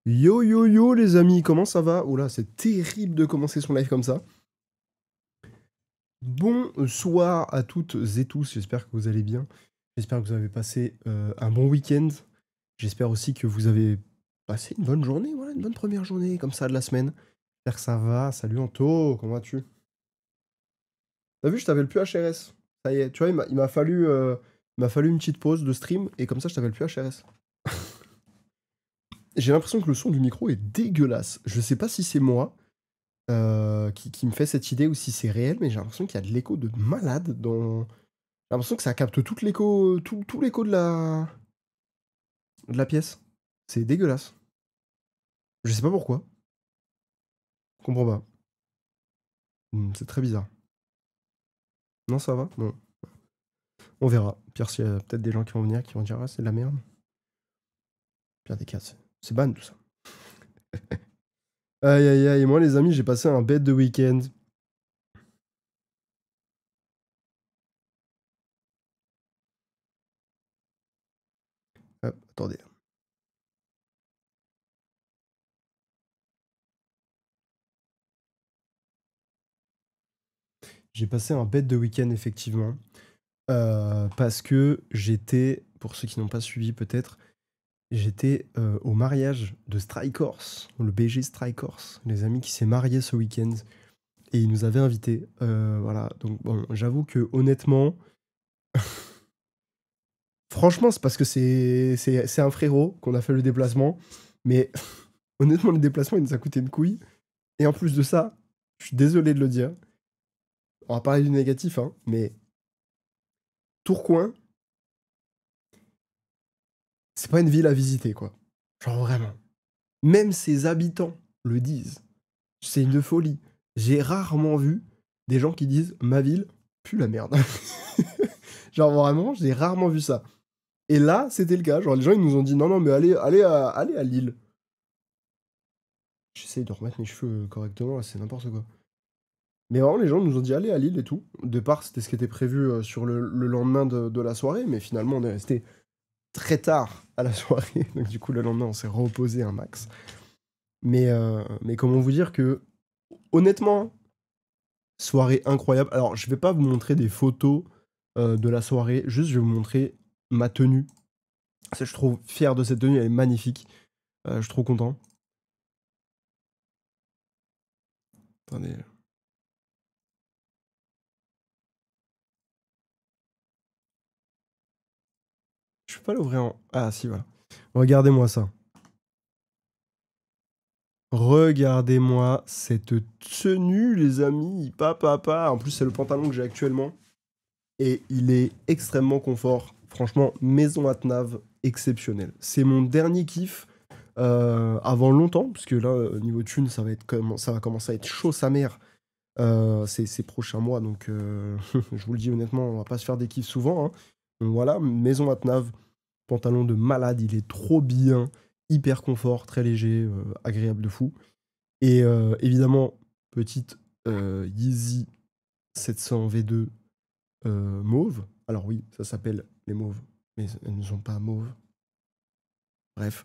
Yo yo yo les amis, comment ça va? Oula, c'est terrible de commencer son live comme ça. Bonsoir à toutes et tous, j'espère que vous allez bien. J'espère que vous avez passé un bon week-end. J'espère aussi que vous avez passé une bonne journée, voilà, une bonne première journée comme ça de la semaine. J'espère que ça va. Salut Anto, comment vas-tu? T'as vu, je t'avais le plus HRS. Ça y est, tu vois, il m'a fallu une petite pause de stream et comme ça je t'avais le plus HRS. J'ai l'impression que le son du micro est dégueulasse. Je sais pas si c'est moi. Qui me fait cette idée ou si c'est réel, mais j'ai l'impression qu'il y a de l'écho de malade dans. J'ai l'impression que ça capte tout l'écho, tout l'écho de la pièce. C'est dégueulasse. Je sais pas pourquoi. Je comprends pas. C'est très bizarre. Non, ça va? Bon, on verra. Pire, s'il y a peut-être des gens qui vont venir qui vont dire ah, c'est de la merde. Pire des cas, c'est ban tout ça. Aïe aïe aïe, moi les amis, j'ai passé un bête de week-end. Hop, attendez. J'ai passé un bête de week-end, effectivement. Parce que j'étais, pour ceux qui n'ont pas suivi peut-être, j'étais au mariage de Strikehorse, le BG Strikehorse, les amis qui s'est marié ce week-end. Et ils nous avaient invités. Voilà, donc bon, j'avoue que honnêtement, franchement, c'est parce que c'est un frérot qu'on a fait le déplacement. Mais honnêtement, le déplacement, il nous a coûté une couille. Et en plus de ça, je suis désolé de le dire, on va parler du négatif, hein, mais Tourcoing, c'est pas une ville à visiter, quoi. Genre vraiment. Même ses habitants le disent. C'est une folie. J'ai rarement vu des gens qui disent ma ville pue la merde. Genre vraiment, j'ai rarement vu ça. Et là, c'était le cas. Genre les gens ils nous ont dit non non mais allez à Lille. J'essaye de remettre mes cheveux correctement, là, c'est n'importe quoi. Mais vraiment les gens nous ont dit allez à Lille et tout. Au départ, c'était ce qui était prévu sur le lendemain de la soirée, mais finalement on est resté très tard à la soirée. Donc du coup le lendemain on s'est reposé un max. Mais comment vous dire que honnêtement, soirée incroyable. Alors, je vais pas vous montrer des photos de la soirée, juste je vais vous montrer ma tenue. Je suis trop fier de cette tenue, elle est magnifique. Je suis trop content. Attendez. Je peux pas l'ouvrir en. Ah, si, voilà. Regardez-moi ça. Regardez-moi cette tenue, les amis. Papa. En plus, c'est le pantalon que j'ai actuellement. Et il est extrêmement confort. Franchement, maison Atnave, exceptionnel. C'est mon dernier kiff. Avant longtemps, parce que là, niveau thune, ça va commencer à être chaud sa mère ces prochains mois. Donc, je vous le dis honnêtement, on va pas se faire des kiffs souvent, hein. Donc voilà, maison Atnave, pantalon de malade, il est trop bien, hyper confort, très léger, agréable de fou. Et évidemment, petite Yeezy 700 V2 mauve. Alors oui, ça s'appelle les mauves, mais elles ne sont pas mauves. Bref,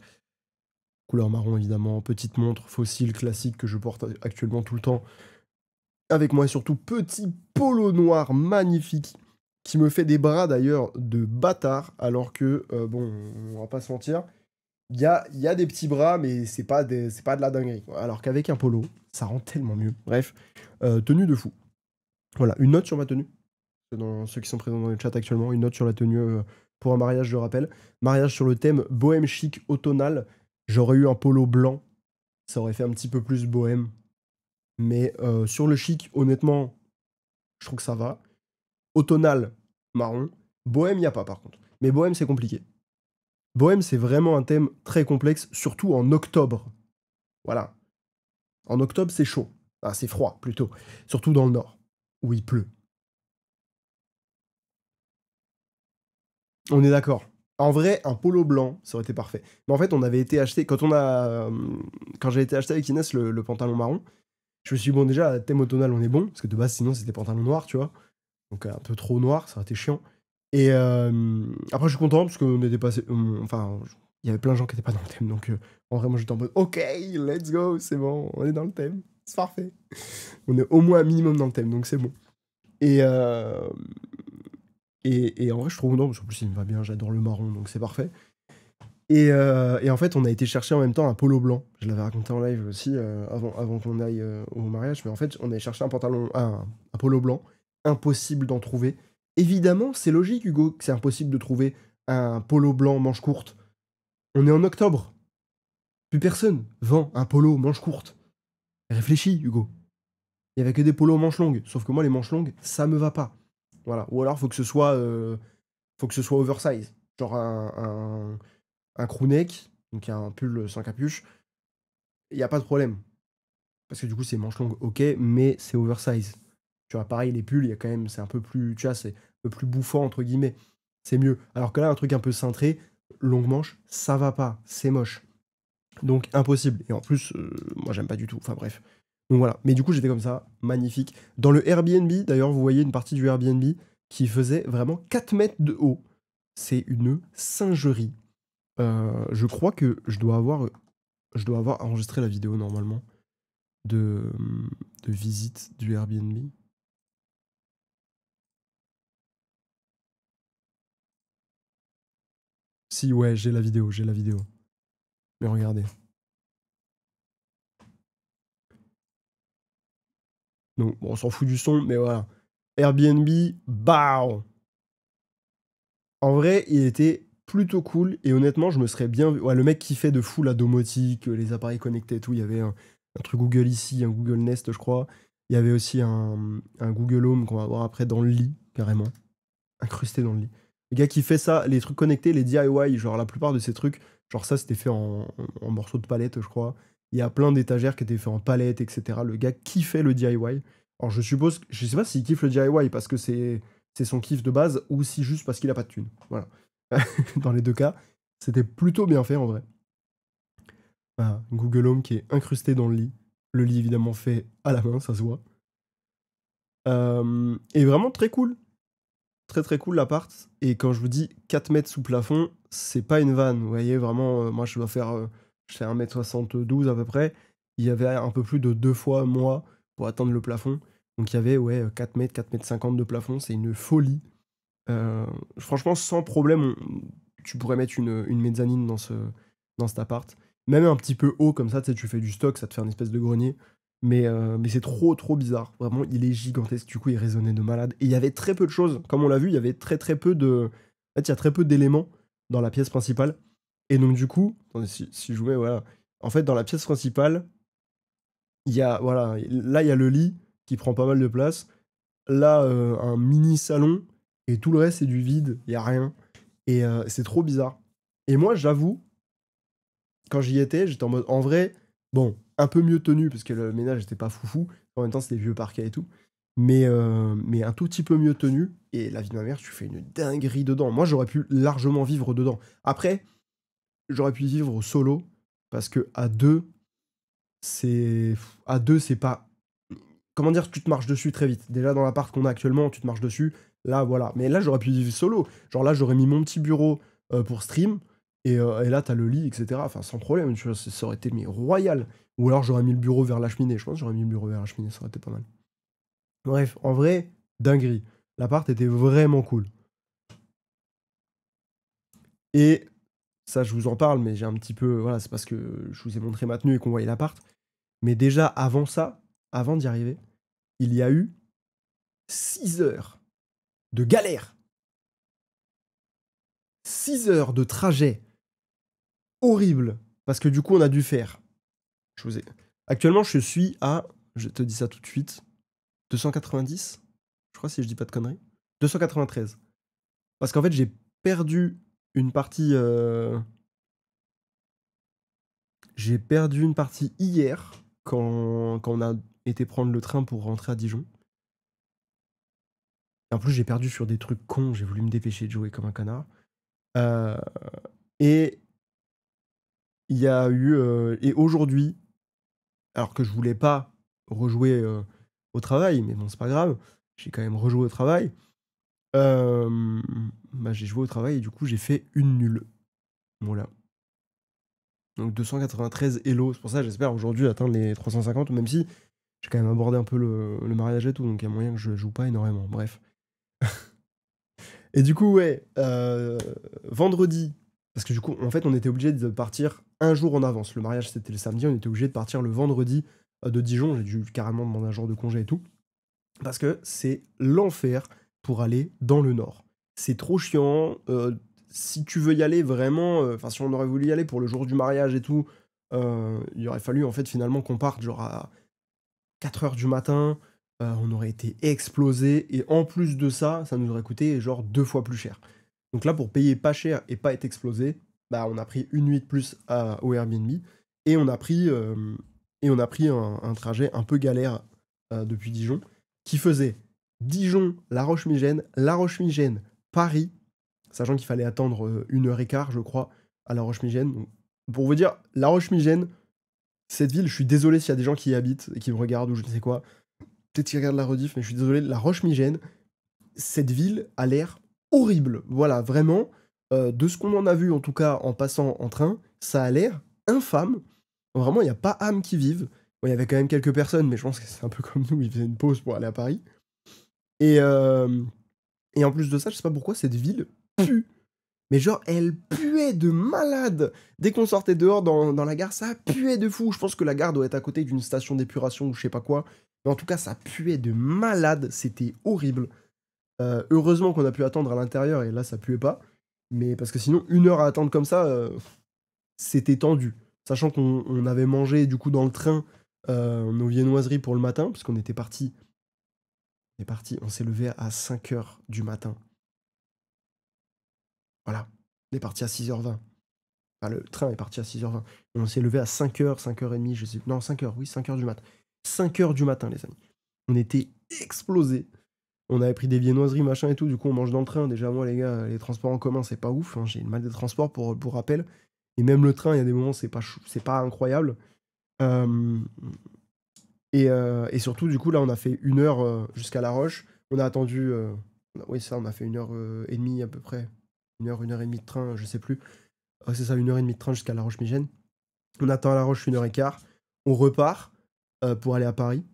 couleur marron évidemment, petite montre fossile classique que je porte actuellement tout le temps avec moi, et surtout petit polo noir magnifique qui me fait des bras d'ailleurs de bâtard, alors que bon, on va pas se mentir, il y a des petits bras mais c'est pas de la dinguerie quoi. Alors qu'avec un polo ça rend tellement mieux. Bref, tenue de fou. Voilà, une note sur ma tenue. Dans ceux qui sont présents dans le chat actuellement, une note sur la tenue pour un mariage, je rappelle. Mariage sur le thème bohème chic automnal. J'aurais eu un polo blanc, ça aurait fait un petit peu plus bohème. Mais sur le chic, honnêtement, je trouve que ça va. Automnal, marron. Bohème, il n'y a pas par contre. Mais bohème, c'est compliqué. Bohème, c'est vraiment un thème très complexe, surtout en octobre. Voilà. En octobre, c'est chaud. Ah, c'est froid, plutôt. Surtout dans le nord, où il pleut. On est d'accord. En vrai, un polo blanc, ça aurait été parfait. Mais en fait, on avait été acheté, quand j'ai été acheté avec Inès le pantalon marron, je me suis dit, bon, déjà, thème automnal, on est bon, parce que de base, sinon, c'était pantalon noir, tu vois. Donc, un peu trop noir, ça aurait été chiant. Et après, je suis content, parce qu'on était passé. Enfin, il y avait plein de gens qui étaient pas dans le thème. Donc, en vrai, moi, j'étais en mode, ok, let's go, c'est bon, on est dans le thème. C'est parfait. On est au moins un minimum dans le thème, donc c'est bon. Et, et en vrai, je trouve, non, parce qu'en plus, il me va bien, j'adore le marron, donc c'est parfait. Et en fait, on a été chercher en même temps un polo blanc. Je l'avais raconté en live aussi avant qu'on aille au mariage. Mais en fait, on avait cherché un polo blanc. Impossible d'en trouver. Évidemment, c'est logique, Hugo, que c'est impossible de trouver un polo blanc manche courte. On est en octobre. Plus personne vend un polo manche courte. Réfléchis, Hugo. Il y avait que des polos manches longues. Sauf que moi, les manches longues, ça me va pas. Voilà. Ou alors, faut que ce soit oversize. Genre un crewneck, donc un pull sans capuche, il n'y a pas de problème. Parce que du coup, c'est manches longues, ok, mais c'est oversize. Tu vois, pareil, les pulls, il y a quand même, c'est un peu plus, tu vois, c'est un peu plus bouffant, entre guillemets. C'est mieux. Alors que là, un truc un peu cintré, longue manche, ça va pas, c'est moche. Donc, impossible. Et en plus, moi, j'aime pas du tout. Enfin, bref. Donc voilà. Mais du coup, j'étais comme ça, magnifique. Dans le Airbnb, d'ailleurs, vous voyez une partie du Airbnb qui faisait vraiment 4 mètres de haut. C'est une singerie. Je crois que je dois avoir enregistré la vidéo normalement de, de visite du Airbnb. Si, ouais, j'ai la vidéo, j'ai la vidéo. Mais regardez. Donc, bon, on s'en fout du son, mais voilà. Airbnb, BAO! En vrai, il était plutôt cool, et honnêtement, je me serais bien vu. Ouais, le mec qui fait de fou la domotique, les appareils connectés et tout, il y avait un truc Google ici, un Google Nest, je crois. Il y avait aussi un Google Home qu'on va voir après dans le lit, carrément. Incrusté dans le lit. Le gars qui fait ça, les trucs connectés, les DIY, genre la plupart de ces trucs, genre ça c'était fait en morceaux de palette, je crois. Il y a plein d'étagères qui étaient fait en palette, etc. Le gars kiffait le DIY. Alors je suppose, je sais pas s'il kiffe le DIY parce que c'est son kiff de base ou si juste parce qu'il a pas de thune. Voilà. Dans les deux cas, c'était plutôt bien fait en vrai. Voilà, Google Home qui est incrusté dans le lit. Le lit évidemment fait à la main, ça se voit. Et vraiment très cool. Très très cool l'appart. Et quand je vous dis 4 mètres sous plafond, c'est pas une vanne. Vous voyez, vraiment, moi je fais 1m72 à peu près. Il y avait un peu plus de 2 fois moi pour atteindre le plafond. Donc il y avait ouais, 4 mètres, 4 mètres 50 de plafond. C'est une folie. Franchement, sans problème, tu pourrais mettre une mezzanine dans cet appart. Même un petit peu haut comme ça, tu sais, tu fais du stock, ça te fait une espèce de grenier. Mais c'est trop trop bizarre. Vraiment, il est gigantesque. Du coup, il résonnait de malade. Et il y avait très peu de choses. Comme on l'a vu, il y avait très très peu de. En fait, il y a très peu d'éléments dans la pièce principale. Et donc, du coup, attendez, si je vous mets, voilà. En fait, dans la pièce principale, il y a. Voilà. Là, il y a le lit qui prend pas mal de place. Là, un mini salon. Et tout le reste, c'est du vide. Il y a rien. Et c'est trop bizarre. Et moi, j'avoue, quand j'y étais, j'étais en mode. En vrai, bon, un peu mieux tenu, parce que le ménage n'était pas foufou. En même temps, c'était vieux parquet et tout. Mais un tout petit peu mieux tenu. Et la vie de ma mère, tu fais une dinguerie dedans. Moi, j'aurais pu largement vivre dedans. Après, j'aurais pu vivre solo. Parce que à deux, c'est. À deux, c'est pas. Comment dire, tu te marches dessus très vite. Déjà, dans l'appart qu'on a actuellement, tu te marches dessus. Là, voilà. Mais là, j'aurais pu vivre solo. Genre là, j'aurais mis mon petit bureau pour stream. Et là, t'as le lit, etc. Enfin, sans problème, tu vois, ça aurait été mais royal. Ou alors, j'aurais mis le bureau vers la cheminée. Je pense que j'aurais mis le bureau vers la cheminée, ça aurait été pas mal. Bref, en vrai, dinguerie. L'appart était vraiment cool. Et ça, je vous en parle, mais j'ai un petit peu. Voilà, c'est parce que je vous ai montré ma tenue et qu'on voyait l'appart. Mais déjà, avant ça, avant d'y arriver, il y a eu 6 heures de galère. 6 heures de trajet horrible. Parce que du coup, on a dû faire. Je vous ai... Actuellement, je suis à. Je te dis ça tout de suite. 290. Je crois, si je dis pas de conneries. 293. Parce qu'en fait, j'ai perdu une partie. J'ai perdu une partie hier quand on a été prendre le train pour rentrer à Dijon. Et en plus, j'ai perdu sur des trucs cons. J'ai voulu me dépêcher de jouer comme un connard. Euh, et il y a eu. Et aujourd'hui, alors que je voulais pas rejouer au travail, mais bon, c'est pas grave. J'ai quand même rejoué au travail. Bah, j'ai joué au travail et du coup, j'ai fait une nulle. Voilà. Donc 293 Elo. C'est pour ça que j'espère aujourd'hui atteindre les 350, même si j'ai quand même abordé un peu le mariage et tout, donc il y a moyen que je joue pas énormément. Bref. Et du coup, ouais, vendredi, parce que du coup, en fait, on était obligé de partir un jour en avance. Le mariage, c'était le samedi, on était obligé de partir le vendredi de Dijon. J'ai dû carrément demander un jour de congé et tout. Parce que c'est l'enfer pour aller dans le nord. C'est trop chiant. Si tu veux y aller vraiment, enfin, si on aurait voulu y aller pour le jour du mariage et tout, il aurait fallu en fait finalement qu'on parte genre à 4 heures du matin. On aurait été explosé. Et en plus de ça, ça nous aurait coûté genre 2 fois plus cher. Donc là, pour payer pas cher et pas être explosé, bah, on a pris une nuit de plus au Airbnb. Et on a pris un trajet un peu galère depuis Dijon, qui faisait Dijon-La Roche-Migène, La Roche-Migène, Paris, sachant qu'il fallait attendre 1 heure et quart, je crois, à La Roche-Migène. Donc, pour vous dire, La Roche-Migène, cette ville, je suis désolé s'il y a des gens qui y habitent et qui me regardent ou je ne sais quoi. Peut-être qu'ils regardent la rediff, mais je suis désolé. La Roche-Migène, cette ville a l'air horrible. Voilà, vraiment. De ce qu'on en a vu, en tout cas, en passant en train, ça a l'air infâme. Vraiment, il n'y a pas âme qui vive. Bon, il y avait quand même quelques personnes, mais je pense que c'est un peu comme nous, ils faisaient une pause pour aller à Paris. Et, euh, et en plus de ça, je sais pas pourquoi cette ville pue. Mais genre, elle puait de malade. Dès qu'on sortait dehors dans la gare, ça puait de fou. Je pense que la gare doit être à côté d'une station d'épuration ou je sais pas quoi. Mais en tout cas, ça puait de malade. C'était horrible. Heureusement qu'on a pu attendre à l'intérieur et là, ça puait pas. Mais parce que sinon, 1 heure à attendre comme ça, c'était tendu. Sachant qu'on avait mangé du coup dans le train nos viennoiseries pour le matin, parce qu'on était parti. On s'est levé à 5 heures du matin. Voilà. On est parti à 6h20. Enfin, le train est parti à 6h20. On s'est levé à 5h, 5h30, je sais plus. Non, 5h, oui, 5h du matin. 5h du matin, les amis. On était explosés. On avait pris des viennoiseries, machin et tout. Du coup, on mange dans le train. Déjà, moi, les gars, les transports en commun, c'est pas ouf. Hein. J'ai le mal des transports pour rappel. Et même le train, il y a des moments, c'est pas incroyable. Euh, et surtout, du coup, là, on a fait 1 heure jusqu'à La Roche. On a attendu. Oui, ça, on a fait 1h30 à peu près. 1 heure et demie de train, je sais plus. C'est ça, 1h30 de train jusqu'à La Roche-Migène. On attend à La Roche 1 heure et quart. On repart pour aller à Paris.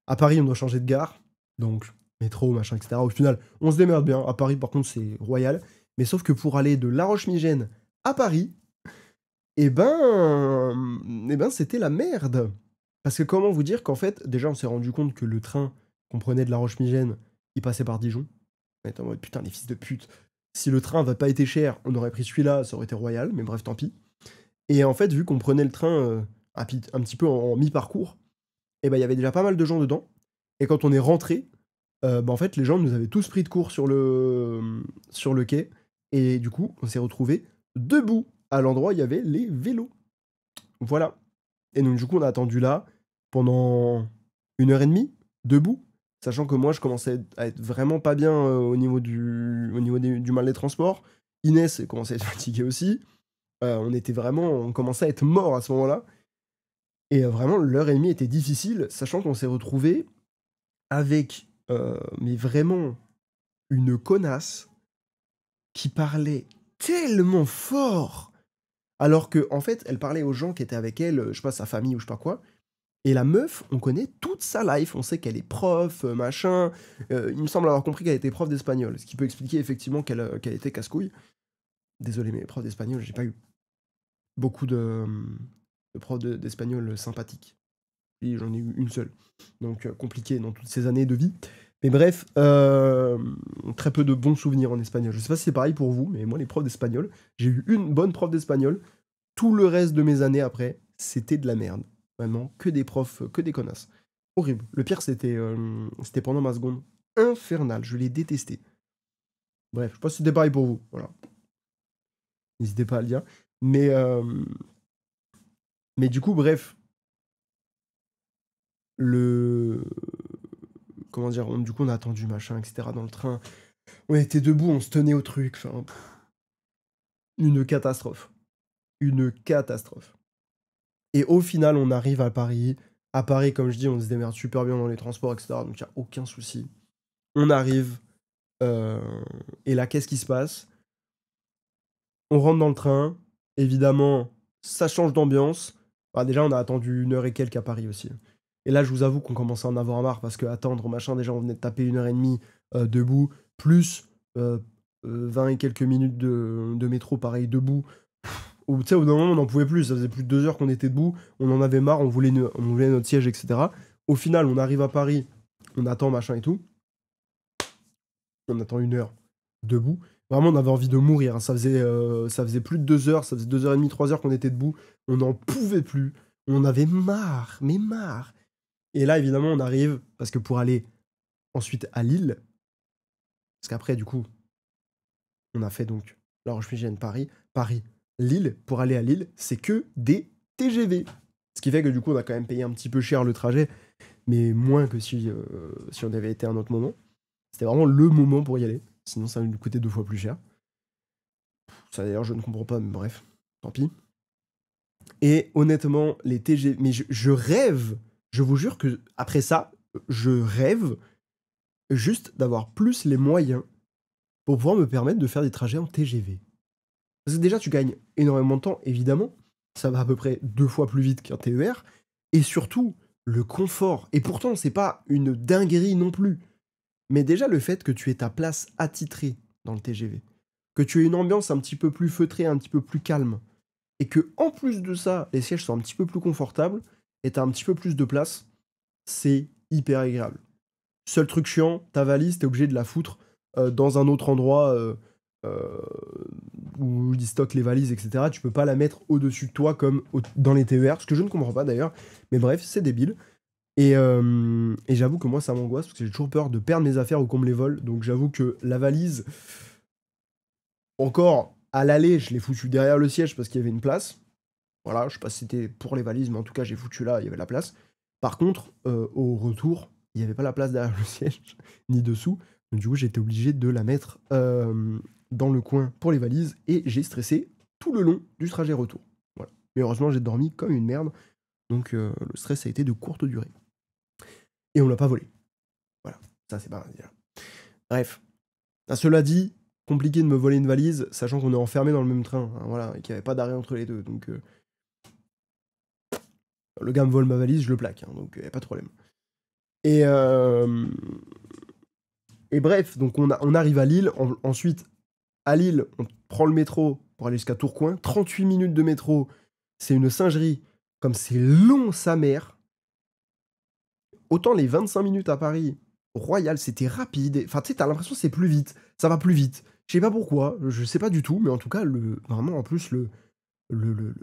À Paris, on doit changer de gare. Donc, métro, machin, etc. Au final, on se démerde bien. À Paris, par contre, c'est royal. Mais sauf que pour aller de La Roche-Migène à Paris, c'était la merde. Parce que comment vous dire qu'en fait, déjà, on s'est rendu compte que le train qu'on prenait de La Roche-Migène, il passait par Dijon. On était en mode, putain, les fils de pute. Si le train va pas été cher, on aurait pris celui-là, ça aurait été royal, mais bref, tant pis. Et en fait, vu qu'on prenait le train un petit peu en mi-parcours, et ben il y avait déjà pas mal de gens dedans. Et quand on est rentré, bah, en fait, les gens nous avaient tous pris de court sur le quai. Et du coup, on s'est retrouvés debout à l'endroit où il y avait les vélos. Voilà. Et donc, du coup, on a attendu là pendant 1 heure et demie, debout. Sachant que moi, je commençais à être vraiment pas bien au niveau du mal des transports. Inès commençait à être fatiguée aussi. On commençait à être mort à ce moment-là. Et vraiment, l'heure et demie était difficile, sachant qu'on s'est retrouvé avec, mais vraiment, une connasse qui parlait tellement fort, alors que en fait, elle parlait aux gens qui étaient avec elle, je sais pas, sa famille ou je sais pas quoi. Et la meuf, on connaît toute sa life, on sait qu'elle est prof, machin. Il me semble avoir compris qu'elle était prof d'espagnol, ce qui peut expliquer effectivement qu'elle était casse-couille. Désolé, mais prof d'espagnol, j'ai pas eu beaucoup de profs d'espagnol sympathiques. Et j'en ai eu une seule. Donc compliqué dans toutes ces années de vie. Mais bref, très peu de bons souvenirs en espagnol. Je sais pas si c'est pareil pour vous, mais moi, les profs d'espagnol, j'ai eu une bonne prof d'espagnol. Tout le reste de mes années après, c'était de la merde. Vraiment, que des profs, que des connasses. Horrible. Le pire, c'était pendant ma seconde. Infernal, je l'ai détesté. Bref, je sais pas si c'était pareil pour vous. Voilà. N'hésitez pas à le dire. Mais, euh, mais du coup, bref, le... Comment dire, du coup, on a attendu, machin, etc. dans le train. On était debout, on se tenait au truc. Enfin, une catastrophe. Une catastrophe. Et au final, on arrive à Paris. À Paris, comme je dis, on se démerde super bien dans les transports, etc. Donc, il n'y a aucun souci. On arrive. euh, et là, qu'est-ce qui se passe? On rentre dans le train. Évidemment, ça change d'ambiance. Bah, déjà, on a attendu 1 heure et quelques à Paris aussi. Et là, je vous avoue qu'on commençait à en avoir marre parce que attendre, machin, déjà, on venait de taper 1 heure et demie debout, plus 20 et quelques minutes de métro, pareil, debout. Tu sais, au bout d'un moment, on n'en pouvait plus. Ça faisait plus de 2 heures qu'on était debout. On en avait marre, on voulait notre siège, etc. Au final, on arrive à Paris, on attend, machin et tout. On attend 1 heure debout. Vraiment, on avait envie de mourir, hein. Ça faisait plus de 2 heures, ça faisait 2 heures et demie, 3 heures qu'on était debout. On n'en pouvait plus. On en avait marre, mais marre. Et là, évidemment, on arrive, parce que pour aller ensuite à Lille, parce qu'après, du coup, on a fait donc La Roche-Migène, Paris, Paris, Lille. Pour aller à Lille, c'est que des TGV. Ce qui fait que du coup, on a quand même payé un petit peu cher le trajet, mais moins que si on avait été à un autre moment. C'était vraiment le moment pour y aller. Sinon, ça nous coûtait 2 fois plus cher. Ça, d'ailleurs, je ne comprends pas, mais bref, tant pis. Et honnêtement, les TGV... Mais je rêve, je vous jure que après ça, je rêve juste d'avoir plus les moyens pour pouvoir me permettre de faire des trajets en TGV. Parce que déjà, tu gagnes énormément de temps, évidemment. Ça va à peu près 2 fois plus vite qu'un TER. Et surtout, le confort. Et pourtant, c'est pas une dinguerie non plus. Mais déjà, le fait que tu aies ta place attitrée dans le TGV, que tu aies une ambiance un petit peu plus feutrée, un petit peu plus calme, et que en plus de ça, les sièges sont un petit peu plus confortables, et tu as un petit peu plus de place, c'est hyper agréable. Seul truc chiant, ta valise, t'es obligé de la foutre dans un autre endroit euh, où ils stockent les valises, etc. Tu peux pas la mettre au-dessus de toi comme dans les TER, ce que je ne comprends pas d'ailleurs. Mais bref, c'est débile. Et j'avoue que moi, ça m'angoisse parce que j'ai toujours peur de perdre mes affaires ou qu'on me les vole. Donc j'avoue que la valise, encore à l'aller, je l'ai foutue derrière le siège parce qu'il y avait une place. Voilà, je sais pas si c'était pour les valises, mais en tout cas, j'ai foutu là, il y avait la place. Par contre, au retour, il n'y avait pas la place derrière le siège, ni dessous. Donc du coup, j'étais obligé de la mettre dans le coin pour les valises et j'ai stressé tout le long du trajet retour. Voilà. Mais heureusement, j'ai dormi comme une merde. Donc le stress a été de courte durée. Et on l'a pas volé. Voilà, ça c'est pas mal déjà. Bref, cela dit, compliqué de me voler une valise, sachant qu'on est enfermé dans le même train, hein, voilà, et qu'il n'y avait pas d'arrêt entre les deux. Donc le gars me vole ma valise, je le plaque, hein, donc il n'y a pas de problème. Et, et bref, donc on arrive à Lille. Ensuite, à Lille, on prend le métro pour aller jusqu'à Tourcoing. 38 minutes de métro, c'est une singerie. Comme c'est long, sa mère. Autant les 25 minutes à Paris, Royal, c'était rapide. Enfin, tu sais, t'as l'impression que c'est plus vite. Ça va plus vite. Je sais pas pourquoi, je sais pas du tout, mais en tout cas, vraiment, en plus, le, le,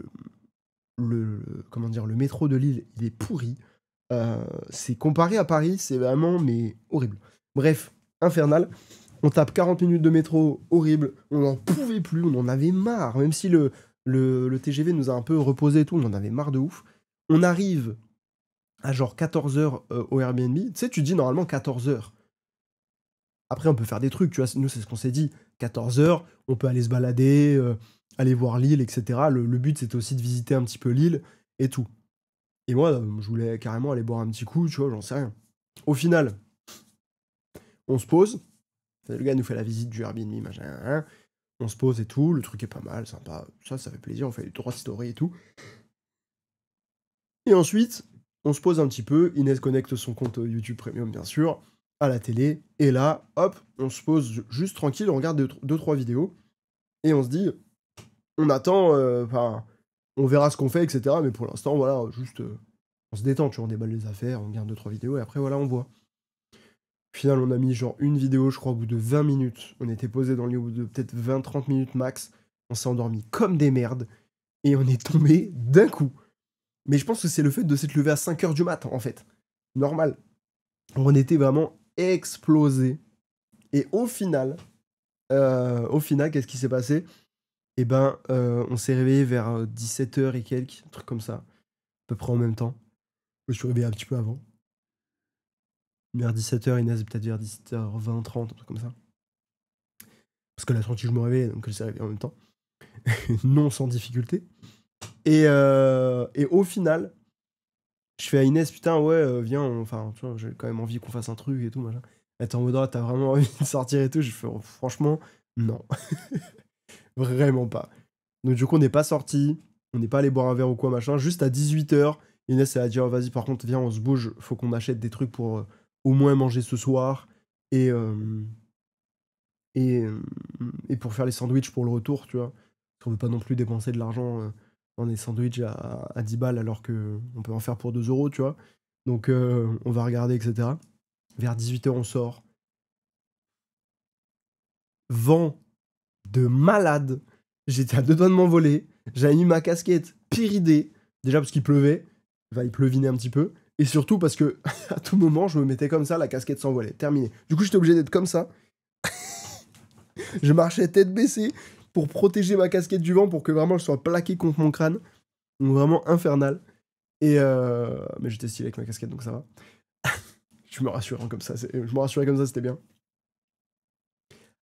comment dire, le métro de Lille, il est pourri. C'est comparé à Paris, c'est vraiment, mais horrible. Bref, infernal. On tape 40 minutes de métro, horrible. On n'en pouvait plus, on en avait marre. Même si le TGV nous a un peu reposé et tout, on en avait marre de ouf. On arrive à genre 14 h au Airbnb. Tu sais, tu dis normalement 14 h. Après, on peut faire des trucs, tu vois. Nous, c'est ce qu'on s'est dit. 14 h, on peut aller se balader, aller voir l'île, etc. Le but, c'était aussi de visiter un petit peu l'île et tout. Et moi, je voulais carrément aller boire un petit coup, tu vois, j'en sais rien. Au final, on se pose. Le gars nous fait la visite du Airbnb, machin. Hein. On se pose et tout. Le truc est pas mal, sympa. Ça fait plaisir. On fait les 3 stories et tout. Et ensuite, on se pose un petit peu. Inès connecte son compte YouTube Premium, bien sûr, à la télé. Et là, hop, on se pose juste tranquille. On regarde 2-3 vidéos. Et on se dit, on attend. Enfin, on verra ce qu'on fait, etc. Mais pour l'instant, voilà, juste. On se détend, tu vois, on déballe les affaires, on regarde 2-3 vidéos. Et après, voilà, on voit. Au final, on a mis genre une vidéo, je crois, au bout de 20 minutes. On était posé dans le lit au bout de peut-être 20-30 minutes max. On s'est endormi comme des merdes. Et on est tombé d'un coup. Mais je pense que c'est le fait de s'être levé à 5 h du mat, en fait. Normal. On était vraiment explosé. Et au final, qu'est-ce qui s'est passé? Eh ben, on s'est réveillé vers 17 h et quelques, un truc comme ça. À peu près en même temps. Je me suis réveillé un petit peu avant. Vers 17 h, Inès, peut-être vers 17 h 20, 30, un truc comme ça. Parce que la tranquille, je me réveillais, donc elle s'est réveillée en même temps. Non sans difficulté. Et au final, je fais à Inès, putain, ouais, viens, enfin, tu vois, j'ai quand même envie qu'on fasse un truc et tout, machin. Elle était en mode, ah, t'as vraiment envie de sortir et tout. Je fais, oh, franchement, non. Vraiment pas. Donc du coup, on n'est pas sorti, on n'est pas allé boire un verre ou quoi, machin. Juste à 18h, Inès, elle a dit, oh, vas-y, par contre, viens, on se bouge, faut qu'on achète des trucs pour au moins manger ce soir. Et, et, euh, et pour faire les sandwichs pour le retour, tu vois. Parce qu'on veut pas non plus dépenser de l'argent dans des sandwichs à 10 balles alors qu'on peut en faire pour 2 euros, tu vois. Donc on va regarder, etc. Vers 18h, on sort. Vent de malade. J'étais à 2 doigts de m'envoler. J'avais mis ma casquette, pire idée. Déjà parce qu'il pleuvait. Enfin, il pleuvinait un petit peu. Et surtout parce que à tout moment, je me mettais comme ça, la casquette s'envolait. Terminé. Du coup, j'étais obligé d'être comme ça. Je marchais tête baissée pour protéger ma casquette du vent pour que vraiment je sois plaqué contre mon crâne. Donc vraiment infernal. Et mais j'étais stylé avec ma casquette, donc ça va. Je me rassure comme ça. Je me rassurais comme ça, c'était bien.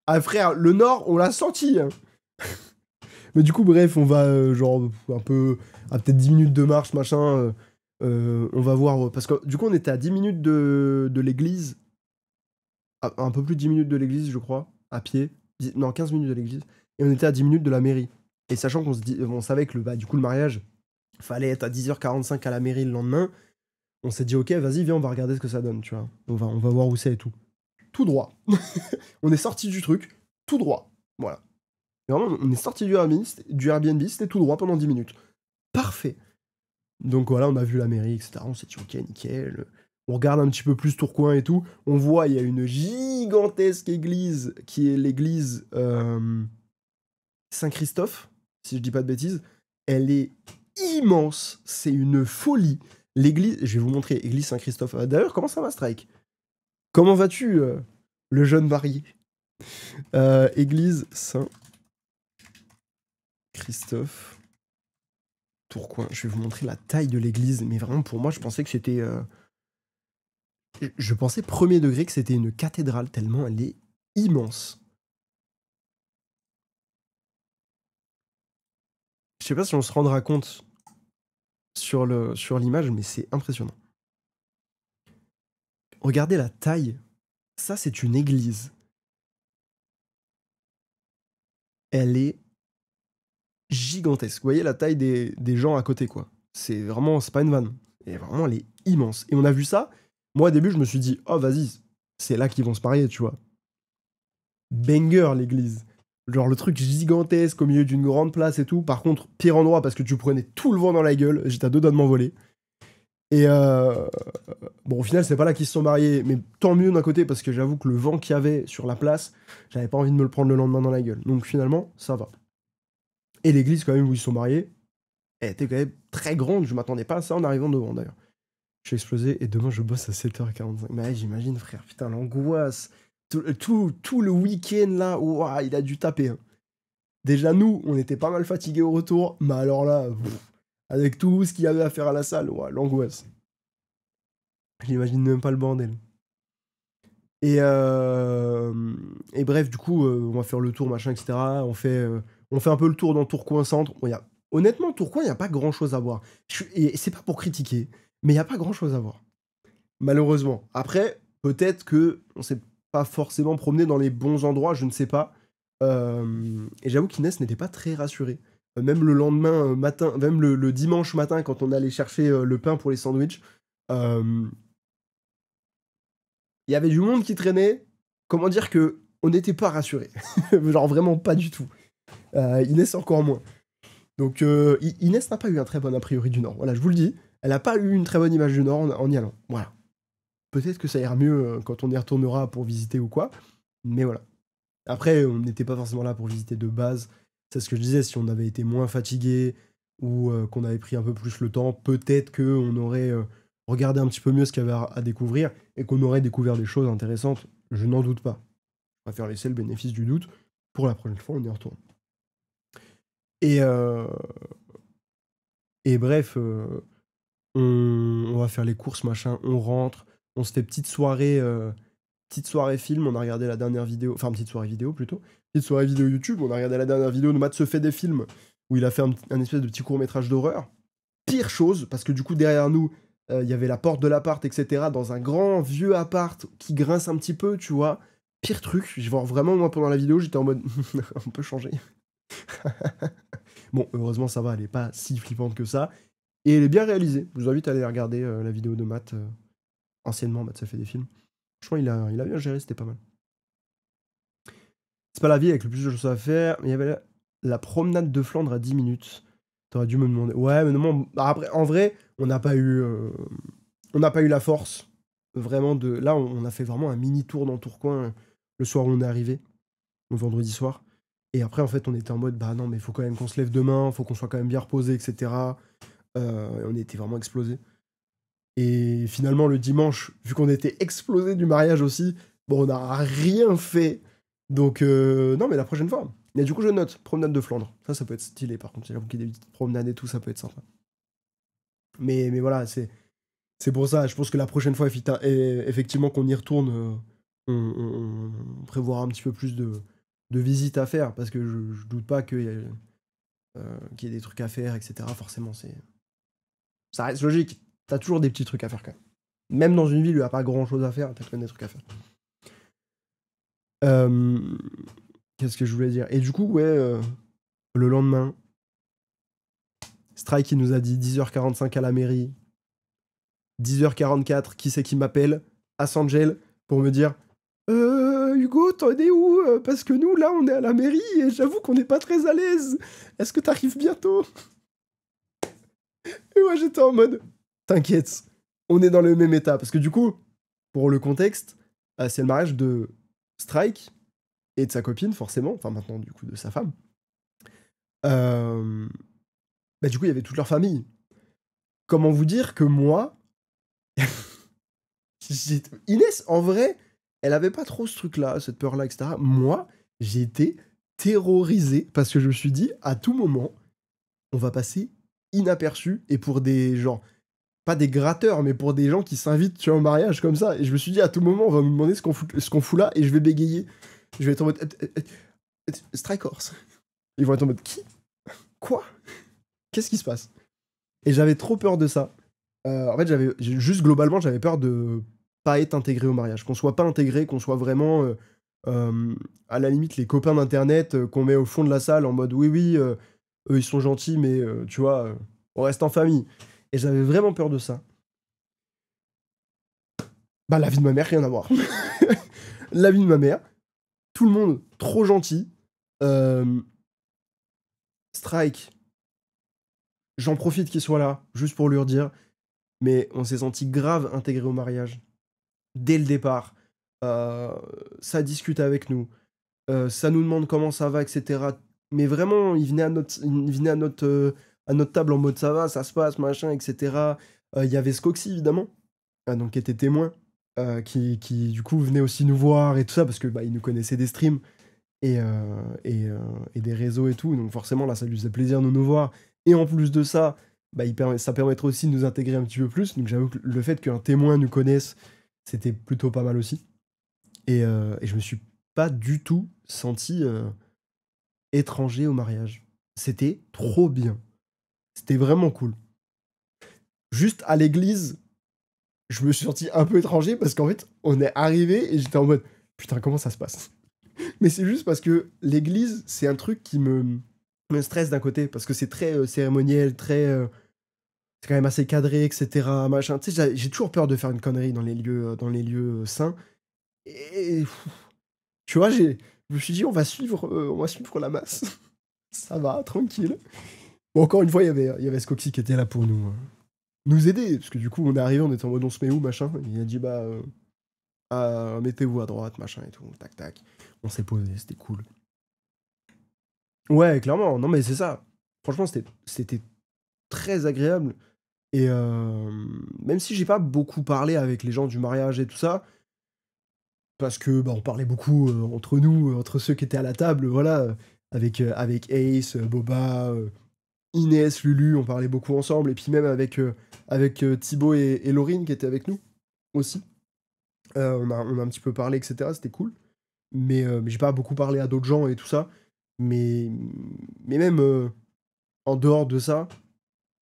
Ah frère, le Nord, on l'a senti. Hein. Mais du coup, bref, on va genre un peu à peut-être 10 minutes de marche, machin. On va voir. Parce que du coup, on était à 10 minutes de l'église. Un peu plus de 10 minutes de l'église, je crois, à pied. Non, 15 minutes de l'église. Et on était à 10 minutes de la mairie. Et sachant on savait que du coup, le mariage, fallait être à 10h45 à la mairie le lendemain, on s'est dit, ok, vas-y, viens, on va regarder ce que ça donne, tu vois. On va voir où c'est et tout. Tout droit. On est sorti du truc, tout droit. Voilà. Et vraiment, on est sorti du Airbnb, c'était tout droit pendant 10 minutes. Parfait. Donc voilà, on a vu la mairie, etc. On s'est dit, ok, nickel. On regarde un petit peu plus Tourcoing et tout. On voit, il y a une gigantesque église qui est l'église Saint-Christophe, si je dis pas de bêtises. Elle est immense. C'est une folie. L'église, je vais vous montrer, église Saint-Christophe. D'ailleurs, comment ça va, Strike? Comment vas-tu, le jeune marié? Église Saint-Christophe. Tourcoing. Je vais vous montrer la taille de l'église. Mais vraiment, pour moi, je pensais que c'était... Je pensais premier degré que c'était une cathédrale, tellement elle est immense. Je sais pas si on se rendra compte sur l'image, mais c'est impressionnant. Regardez la taille. Ça, c'est une église. Elle est gigantesque. Vous voyez la taille des gens à côté, quoi. C'est pas une vanne. Et vraiment, elle est immense. Et on a vu ça. Moi, au début, je me suis dit, oh, vas-y, c'est là qu'ils vont se marier, tu vois. Banger, l'église. Genre le truc gigantesque au milieu d'une grande place et tout. Par contre, pire endroit parce que tu prenais tout le vent dans la gueule. J'étais à 2 doigts de m'envoler. Et bon, au final, c'est pas là qu'ils se sont mariés. Mais tant mieux d'un côté parce que j'avoue que le vent qu'il y avait sur la place, j'avais pas envie de me le prendre le lendemain dans la gueule. Donc finalement, ça va. Et l'église, quand même, où ils se sont mariés, elle était quand même très grande. Je m'attendais pas à ça en arrivant devant d'ailleurs. Je suis explosé et demain je bosse à 7h45. Mais ouais, j'imagine, frère. Putain, l'angoisse. Tout le week-end là, ouah, il a dû taper. Hein. Déjà, nous, on était pas mal fatigués au retour, mais alors là, avec tout ce qu'il y avait à faire à la salle, ouah, l'angoisse. J'imagine même pas le bordel. Et bref, du coup, on va faire le tour, machin, etc. On fait un peu le tour dans Tourcoing Centre. Bon, honnêtement, Tourcoing, il n'y a pas grand-chose à voir. Et c'est pas pour critiquer, mais il n'y a pas grand-chose à voir. Malheureusement. Après, peut-être que on s'est pas forcément promené dans les bons endroits, je ne sais pas. Et j'avoue qu'Inès n'était pas très rassurée. Même le lendemain matin, même le dimanche matin, quand on allait chercher le pain pour les sandwichs, il y avait du monde qui traînait. Comment dire que on n'était pas rassurés. Genre vraiment pas du tout. Inès encore moins. Donc Inès n'a pas eu un très bon a priori du Nord. Voilà, je vous le dis. Elle n'a pas eu une très bonne image du Nord en y allant. Voilà. Peut-être que ça ira mieux quand on y retournera pour visiter ou quoi. Mais voilà. Après, on n'était pas forcément là pour visiter de base. C'est ce que je disais, si on avait été moins fatigué ou qu'on avait pris un peu plus le temps, peut-être qu'on aurait regardé un petit peu mieux ce qu'il y avait à découvrir et qu'on aurait découvert des choses intéressantes. Je n'en doute pas. Je préfère laisser le bénéfice du doute. Pour la prochaine fois, on y retourne. Et bref, on va faire les courses, machin, on rentre, on se fait petite soirée film, on a regardé la dernière vidéo, enfin petite soirée vidéo plutôt, petite soirée vidéo YouTube, on a regardé la dernière vidéo de Matt se fait des films, où il a fait un espèce de petit court-métrage d'horreur. Pire chose, parce que du coup derrière nous, il y avait la porte de l'appart, etc., dans un grand vieux appart qui grince un petit peu, tu vois. Pire truc, je vois vraiment, moi pendant la vidéo, j'étais en mode, on peut changer. Bon, heureusement, ça va, elle est pas si flippante que ça. Et elle est bien réalisée. Je vous invite à aller regarder la vidéo de Matt. Anciennement, Matt, ça fait des films. Franchement, il a bien géré, c'était pas mal. C'est pas la vie avec le plus de choses à faire. Il y avait la promenade de Flandre à 10 minutes. T'aurais dû me demander. Ouais, mais non, après, en vrai, on n'a pas eu la force vraiment de. Là, on a fait vraiment un mini tour dans Tourcoing le soir où on est arrivé, le vendredi soir. Et après, en fait, on était en mode, bah non, mais il faut quand même qu'on se lève demain, faut qu'on soit quand même bien reposé, etc. On était vraiment explosés. Et finalement, le dimanche, vu qu'on était explosé du mariage aussi, bon, on n'a rien fait. Donc, non, mais la prochaine fois. Mais du coup, je note, promenade de Flandre. Ça peut être stylé, par contre. J'avoue qu'il y a des petites promenades et tout, ça peut être sympa. Mais voilà, c'est pour ça. Je pense que la prochaine fois, effectivement, qu'on y retourne, on prévoira un petit peu plus de visites à faire. Parce que je doute pas qu'il y ait des trucs à faire, etc. Forcément, ça reste logique. T'as toujours des petits trucs à faire quand même. Même dans une ville où il n'y a pas grand chose à faire, t'as quand même des trucs à faire. Qu'est-ce que je voulais dire? Et du coup, ouais, le lendemain, Strike, il nous a dit 10h45 à la mairie. 10h44, qui c'est qui m'appelle? Assangel, pour me dire Hugo, t'en es où? Parce que nous, là, on est à la mairie et j'avoue qu'on n'est pas très à l'aise. Est-ce que t'arrives bientôt? Et moi, j'étais en mode T'inquiète, on est dans le même état. Parce que du coup, pour le contexte, c'est le mariage de Strike et de sa copine, forcément. Enfin, maintenant, du coup, de sa femme. Bah, du coup, il y avait toute leur famille. Comment vous dire que moi. Inès, en vrai, elle avait pas trop ce truc-là, cette peur-là, etc. Moi, j'ai été terrorisé parce que je me suis dit, à tout moment, on va passer inaperçu et pour des gens, pas des gratteurs, mais pour des gens qui s'invitent tu vois, au mariage comme ça. Et je me suis dit, à tout moment, on va me demander ce qu'on fout là et je vais bégayer. Je vais être en mode Strike Horse. Ils vont être en mode qui? Quoi? Qu'est-ce qui se passe? Et j'avais trop peur de ça. En fait, globalement, j'avais peur de pas être intégré au mariage. Qu'on soit pas intégré, qu'on soit vraiment, à la limite, les copains d'internet qu'on met au fond de la salle en mode oui, oui, eux ils sont gentils, mais tu vois, on reste en famille. Et j'avais vraiment peur de ça. Bah, la vie de ma mère, rien à voir. La vie de ma mère, tout le monde trop gentil. Strike, j'en profite qu'il soit là, juste pour lui redire. Mais on s'est senti grave intégré au mariage. Dès le départ. Ça discute avec nous. Ça nous demande comment ça va, etc. Mais vraiment, il venait à notre table en mode ça va, ça se passe, machin, etc. Il y avait Skoxy, évidemment, donc qui était témoin, qui du coup venait aussi nous voir et tout ça, parce que bah, il nous connaissait des streams et des réseaux et tout. Donc forcément, là, ça lui faisait plaisir de nous voir. Et en plus de ça, bah, ça permettrait aussi de nous intégrer un petit peu plus. Donc j'avoue que le fait qu'un témoin nous connaisse, c'était plutôt pas mal aussi. Et je me suis pas du tout senti étranger au mariage. C'était trop bien. C'était vraiment cool. Juste à l'église, je me suis senti un peu étranger parce qu'en fait, on est arrivé et j'étais en mode putain, comment ça se passe? Mais c'est juste parce que l'église, c'est un truc qui me stresse d'un côté parce que c'est très cérémoniel, très. C'est quand même assez cadré, etc. Machin. Tu sais, j'ai toujours peur de faire une connerie dans les lieux saints. Et tu vois, je me suis dit, on va suivre la masse. Ça va, tranquille. Bon, encore une fois, il y avait Skoxy qui était là pour nous aider. Parce que du coup, on est arrivé, on était en mode on se met où, machin. Il a dit, bah, mettez-vous à droite, machin et tout. Tac, tac. On s'est posé, c'était cool. Ouais, clairement. Non, mais c'est ça. Franchement, c'était très agréable. Et même si j'ai pas beaucoup parlé avec les gens du mariage et tout ça, parce que bah, on parlait beaucoup entre nous, entre ceux qui étaient à la table, voilà, avec Ace, Boba, Inès, Lulu, on parlait beaucoup ensemble, et puis même avec Thibaut et Laurine qui étaient avec nous aussi. On a un petit peu parlé, etc. C'était cool. Mais j'ai pas beaucoup parlé à d'autres gens et tout ça. Mais même en dehors de ça,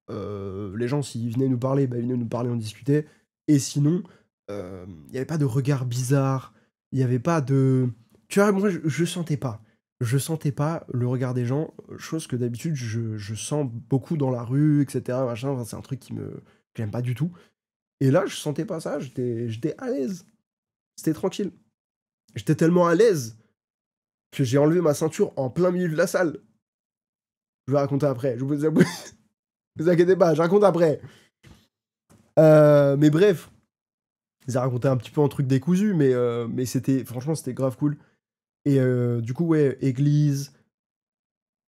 les gens, s'ils venaient nous parler, bah, ils venaient nous parler, on discutait. Et sinon, il n'y avait pas de regard bizarre. Il n'y avait pas de. Tu vois, moi, je sentais pas. je sentais pas le regard des gens, chose que d'habitude je sens beaucoup dans la rue, etc. Machin, enfin, c'est un truc que j'aime pas du tout. Et là, je sentais pas ça, j'étais à l'aise. C'était tranquille. J'étais tellement à l'aise que j'ai enlevé ma ceinture en plein milieu de la salle. Je vais raconter après. Vous inquiétez pas, je raconte après. Mais bref, ils ont raconté un petit peu un truc décousu, mais franchement, c'était grave cool. Et du coup, ouais, église,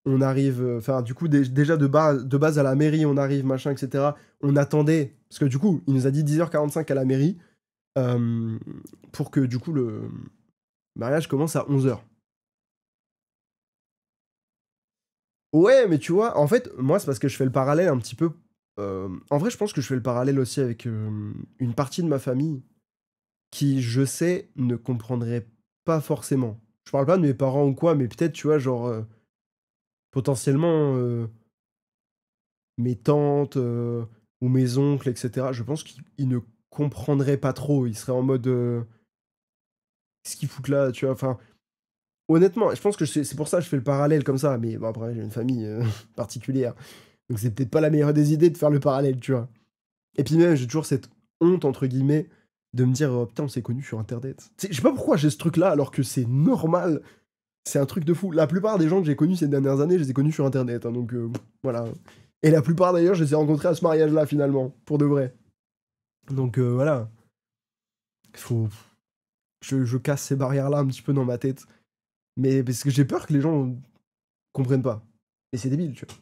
on arrive, enfin, du coup, déjà de base à la mairie, on arrive, machin, etc. On attendait, parce que du coup, il nous a dit 10h45 à la mairie, euh, pour que du coup, le mariage commence à 11h. Ouais, mais tu vois, en fait, moi, c'est parce que je fais le parallèle un petit peu. En vrai, je pense que je fais le parallèle aussi avec une partie de ma famille qui, je sais, ne comprendrait pas forcément. Je parle pas de mes parents ou quoi, mais peut-être, tu vois, genre, potentiellement, mes tantes ou mes oncles, etc. Je pense qu'ils ne comprendraient pas trop. Ils seraient en mode, qu'est-ce qu'ils foutent là, tu vois. Enfin, honnêtement, je pense que c'est pour ça que je fais le parallèle comme ça. Mais bon, après, j'ai une famille particulière. Donc c'est peut-être pas la meilleure des idées de faire le parallèle, tu vois. Et puis même, j'ai toujours cette honte, entre guillemets, de me dire, oh, putain, on s'est connus sur Internet. Je sais pas pourquoi j'ai ce truc-là, alors que c'est normal. C'est un truc de fou. La plupart des gens que j'ai connus ces dernières années, je les ai connus sur Internet. Hein, donc voilà. Et la plupart d'ailleurs, je les ai rencontrés à ce mariage-là, finalement, pour de vrai. Donc voilà. Faut... je casse ces barrières-là un petit peu dans ma tête. Mais parce que j'ai peur que les gens comprennent pas. Et c'est débile, tu vois.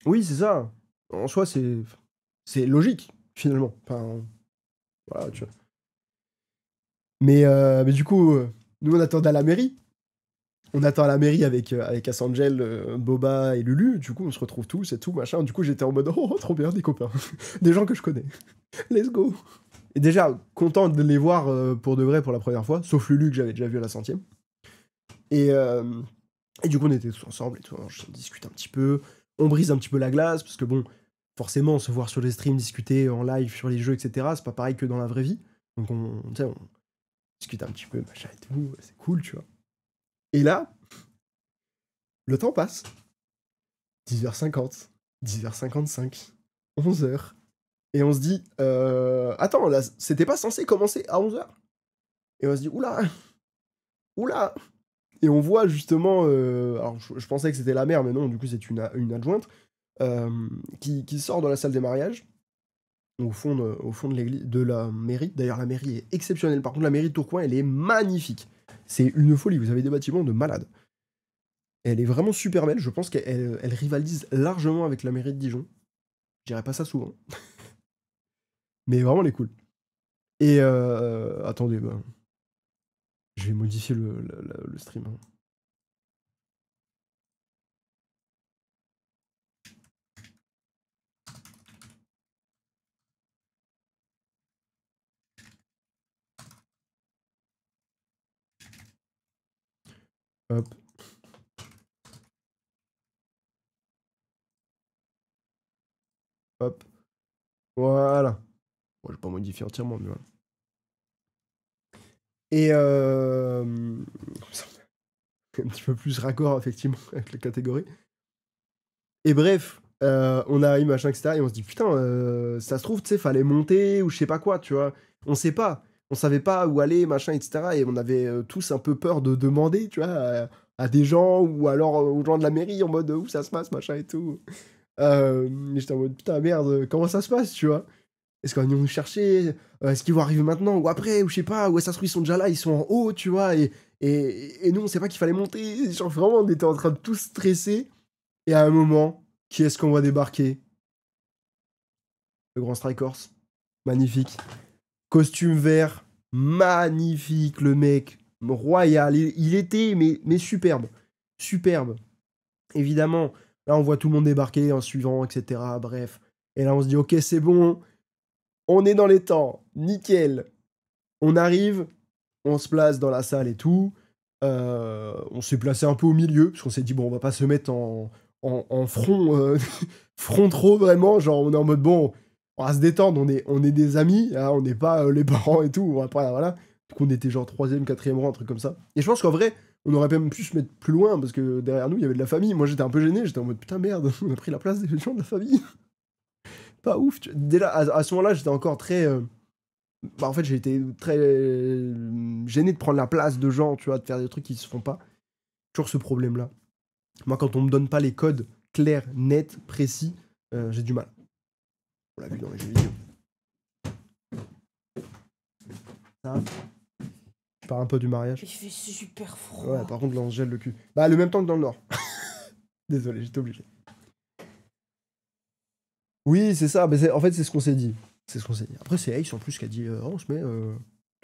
Oui, c'est ça. En soi, c'est logique, finalement. Enfin, voilà, tu vois. Mais du coup, nous, on attendait à la mairie. On attend à la mairie avec Asangel, Boba et Lulu. Du coup, on se retrouve tous et tout, machin. Du coup, j'étais en mode, oh, trop bien, des copains. Des gens que je connais. Let's go. Et déjà, content de les voir pour de vrai pour la première fois. Sauf Lulu, que j'avais déjà vu à la 100e. Et, euh, et du coup, on était tous ensemble et tout. On discute un petit peu. On brise un petit peu la glace. Parce que bon, forcément, se voir sur les streams, discuter en live sur les jeux, etc., c'est pas pareil que dans la vraie vie. Donc, tu sais, on discute un petit peu, machin et tout. C'est cool, tu vois. Et là, le temps passe. 10h50, 10h55, 11h. Et on se dit, attends, là, c'était pas censé commencer à 11h. Et on se dit, oula, oula. Et on voit justement, alors je pensais que c'était la mère, mais non, du coup c'est une adjointe, qui sort de la salle des mariages, au fond de l'église, de la mairie. D'ailleurs, la mairie est exceptionnelle. Par contre, la mairie de Tourcoing, elle est magnifique. C'est une folie, vous avez des bâtiments de malade. Elle est vraiment super belle, je pense qu'elle rivalise largement avec la mairie de Dijon. Je dirais pas ça souvent. Mais vraiment, elle est cool. Et attendez, bah, je vais modifier le stream. Hein. Hop, hop. Voilà. Bon, je vais pas modifier entièrement, mais voilà. Et un petit peu plus raccord, effectivement, avec la catégorie. Et bref, on arrive, machin, etc. Et on se dit, putain, ça se trouve, tu sais, fallait monter ou je sais pas quoi, tu vois. On sait pas. On savait pas où aller, machin, etc. Et on avait tous un peu peur de demander, tu vois, à des gens ou alors aux gens de la mairie en mode où ça se passe, machin et tout. J'étais en mode, putain, merde, comment ça se passe, tu vois? Est-ce qu'on vient nous chercher? Est-ce qu'ils vont arriver maintenant ou après? Ou je sais pas, ou ça se trouve, ils sont déjà là, ils sont en haut, tu vois, et nous, on sait pas qu'il fallait monter. Genre, vraiment, on était en train de tous stresser. Et à un moment, qui est-ce qu'on voit débarquer? Le Grand Strikers. Magnifique. Costume vert. Magnifique, le mec. Royal. Il était, mais superbe. Superbe. Évidemment, là, on voit tout le monde débarquer en suivant, etc. Bref. Et là, on se dit, ok, c'est bon. On est dans les temps. Nickel. On arrive. On se place dans la salle et tout. On s'est placé un peu au milieu, parce qu'on s'est dit, bon, on va pas se mettre en front, front trop vraiment. Genre, on est en mode, bon, on va se détendre, on est des amis, hein, on n'est pas les parents et tout. Après, voilà. qu'on était genre 3e, 4e rang, un truc comme ça. Et je pense qu'en vrai, on aurait même pu se mettre plus loin, parce que derrière nous, il y avait de la famille. Moi, j'étais un peu gêné, j'étais en mode putain, merde, on a pris la place des gens de la famille. Pas ouf. Déjà, à ce moment-là, j'étais encore très. Bah, en fait, j'ai été très gêné de prendre la place de gens, tu vois, de faire des trucs qui se font pas. Toujours ce problème-là. Moi, quand on me donne pas les codes clairs, nets, précis, j'ai du mal. On l'a vu dans les jeux vidéo. Ça, je pars un peu du mariage. Il fait super froid. Ouais, par contre, là, on se gèle le cul. Bah, le même temps que dans le Nord. Désolé, j'étais obligé. Oui, c'est ça. Mais en fait, c'est ce qu'on s'est dit. C'est ce qu'on s'est dit. Après, c'est Ace en plus qui a dit on se met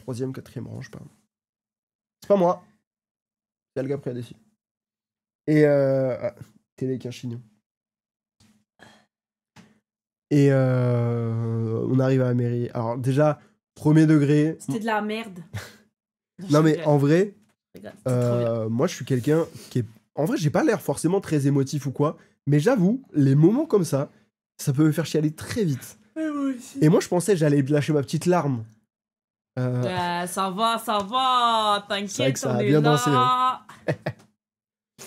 3e, 4e rang, je sais pas. C'est pas moi. C'est Alga qui a décidé. Et télé avec un chignon. Et on arrive à la mairie. Alors, déjà, premier degré. C'était de la merde. Non, mais en vrai, C'était trop bien. moi, je suis quelqu'un qui est. En vrai, j'ai pas l'air forcément très émotif ou quoi. Mais j'avoue, les moments comme ça peut me faire chialer très vite. Et moi, je pensais que j'allais lâcher ma petite larme. Ça va, C'est vrai que t'inquiète, ça on a est bien là. dansé, hein.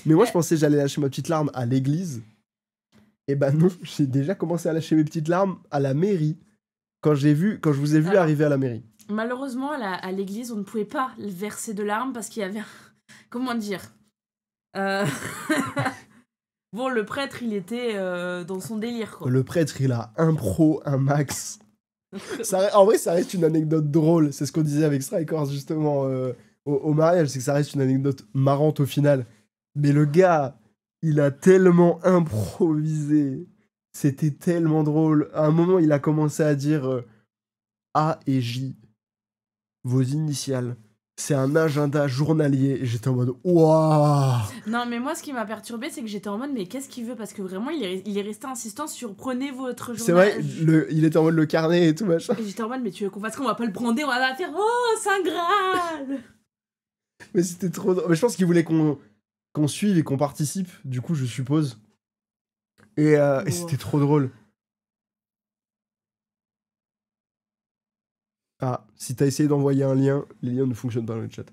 Mais moi, je pensais que j'allais lâcher ma petite larme à l'église. Et bah non, j'ai déjà commencé à lâcher mes petites larmes à la mairie. Quand je vous ai vu Alors, arriver à la mairie. Malheureusement, à l'église, on ne pouvait pas verser de larmes parce qu'il y avait comment dire Bon, le prêtre, il était dans son délire, quoi. Le prêtre, il a un pro, un max. En vrai, ça reste une anecdote drôle. C'est ce qu'on disait avec Strikers, justement, au mariage. C'est que ça reste une anecdote marrante au final. Mais le gars, il a tellement improvisé. C'était tellement drôle. À un moment, il a commencé à dire A et J, vos initiales. C'est un agenda journalier. Et j'étais en mode waouh. Non, mais moi, ce qui m'a perturbé, c'est que j'étais en mode, mais qu'est-ce qu'il veut? Parce que vraiment, il est resté insistant sur prenez votre C'est journal. vrai, il était en mode le carnet et tout machin. Et j'étais en mode, mais tu veux qu'on fasse quoi? On va pas le brander, on va faire oh, Saint Graal. Mais c'était trop drôle. Mais je pense qu'il voulait qu'on suive et qu'on participe, du coup, je suppose. Et c'était trop drôle. Ah, si t'as essayé d'envoyer un lien, les liens ne fonctionnent pas dans le chat.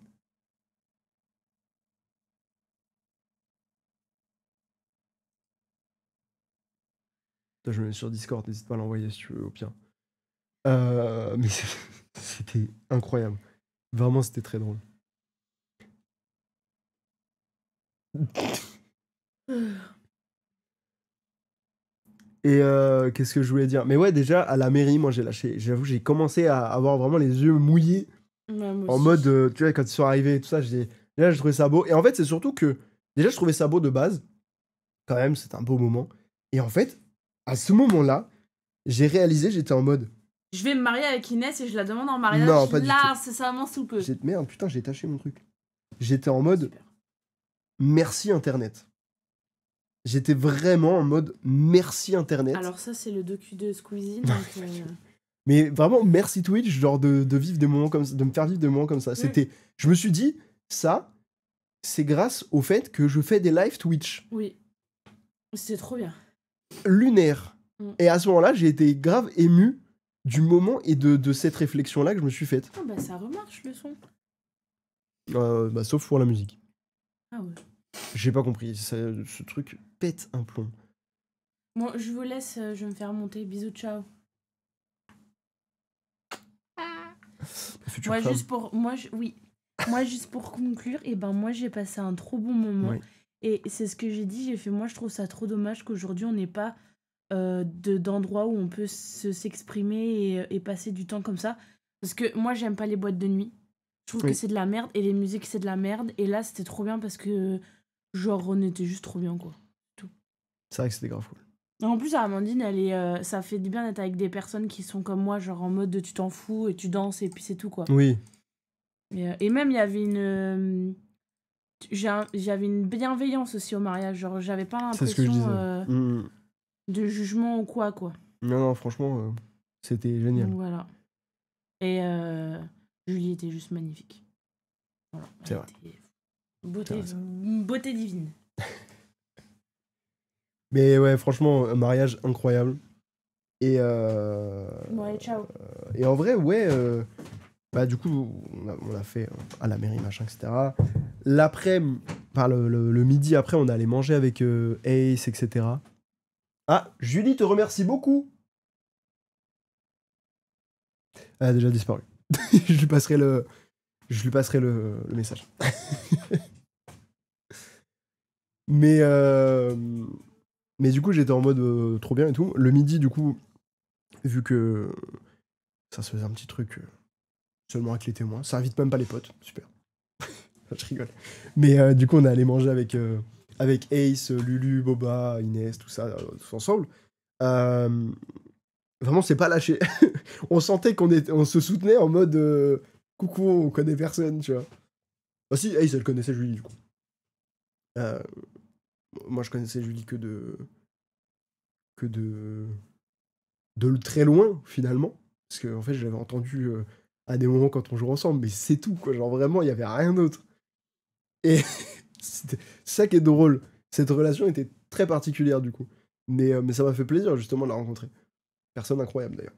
Je me mets sur Discord, n'hésite pas à l'envoyer si tu veux, au pire. Mais c'était incroyable. Vraiment, c'était très drôle. Et qu'est-ce que je voulais dire? Mais ouais, déjà, à la mairie, moi, j'avoue, j'ai commencé à avoir vraiment les yeux mouillés. Ouais, En mode, tu vois, quand ils sont arrivés et tout ça, déjà, je trouvais ça beau. Et en fait, c'est surtout que, déjà, je trouvais ça beau de base. Quand même, c'était un beau moment. Et en fait, à ce moment-là, j'ai réalisé, j'étais en mode... Je vais me marier avec Inès et je la demande en mariage. Non, pas du là, tout. c'est ça, sous peu. Merde, putain, j'ai taché mon truc. J'étais en mode... Super. Merci Internet. J'étais vraiment en mode merci Internet. Alors ça, c'est le docu de Squeezie. Mais vraiment, merci Twitch, genre de vivre des moments comme ça, de me faire vivre des moments comme ça. Je me suis dit, ça, c'est grâce au fait que je fais des live Twitch. Oui. C'est trop bien. Lunaire. Et à ce moment-là, j'ai été grave ému du moment et de cette réflexion-là que je me suis faite. Ah bah ça remarche le son. Sauf pour la musique. Ah ouais. J'ai pas compris, ce truc pète un plomb. Moi, je vous laisse, je vais me faire monter. Bisous, ciao. Moi, juste pour conclure, et ben moi, j'ai passé un trop bon moment. Oui. Et c'est ce que j'ai dit, j'ai fait, moi, je trouve ça trop dommage qu'aujourd'hui, on n'ait pas d'endroits où on peut s'exprimer et passer du temps comme ça. Parce que moi, j'aime pas les boîtes de nuit. Je trouve que c'est de la merde, et les musiques, c'est de la merde. Et là, c'était trop bien parce que, genre, on était juste trop bien, quoi. Tout. C'est vrai que c'était grave cool. En plus, Amandine, ça fait du bien d'être avec des personnes qui sont comme moi, genre en mode de tu t'en fous et tu danses et puis c'est tout, quoi. Oui. Et même, il y avait j'avais une bienveillance aussi au mariage. Genre, j'avais pas l'impression de jugement ou quoi. Non, franchement, c'était génial. Donc, voilà. Et Julie était juste magnifique. Voilà. C'est vrai. Beauté divine. Mais ouais, franchement, un mariage incroyable. Et ouais, ciao. Et en vrai, ouais, Bah, du coup, on a fait à la mairie, machin, etc. L'après, par le midi après, on est allé manger avec Ace, etc. Ah, Julie te remercie beaucoup. Elle a déjà disparu. je lui passerai le message. mais, mais du coup, j'étais en mode trop bien et tout. Le midi, du coup, vu que ça se faisait un petit truc seulement avec les témoins, ça invite même pas les potes. Super. Je rigole. Mais du coup, on est allé manger avec Ace, Lulu, Boba, Inès, tout ça, tous ensemble. Vraiment, c'est pas lâché. On sentait on se soutenait en mode coucou, on connaît personne, tu vois. Bah si, Ace, elle connaissait Julie, du coup. Euh, Moi, je connaissais Julie que de très loin, finalement. Parce que, en fait, je l'avais entendu à des moments quand on joue ensemble, mais c'est tout, quoi. Genre, vraiment, il y avait rien d'autre. Et c'est ça qui est drôle. Cette relation était très particulière, du coup. Mais ça m'a fait plaisir, justement, de la rencontrer. Personne incroyable, d'ailleurs.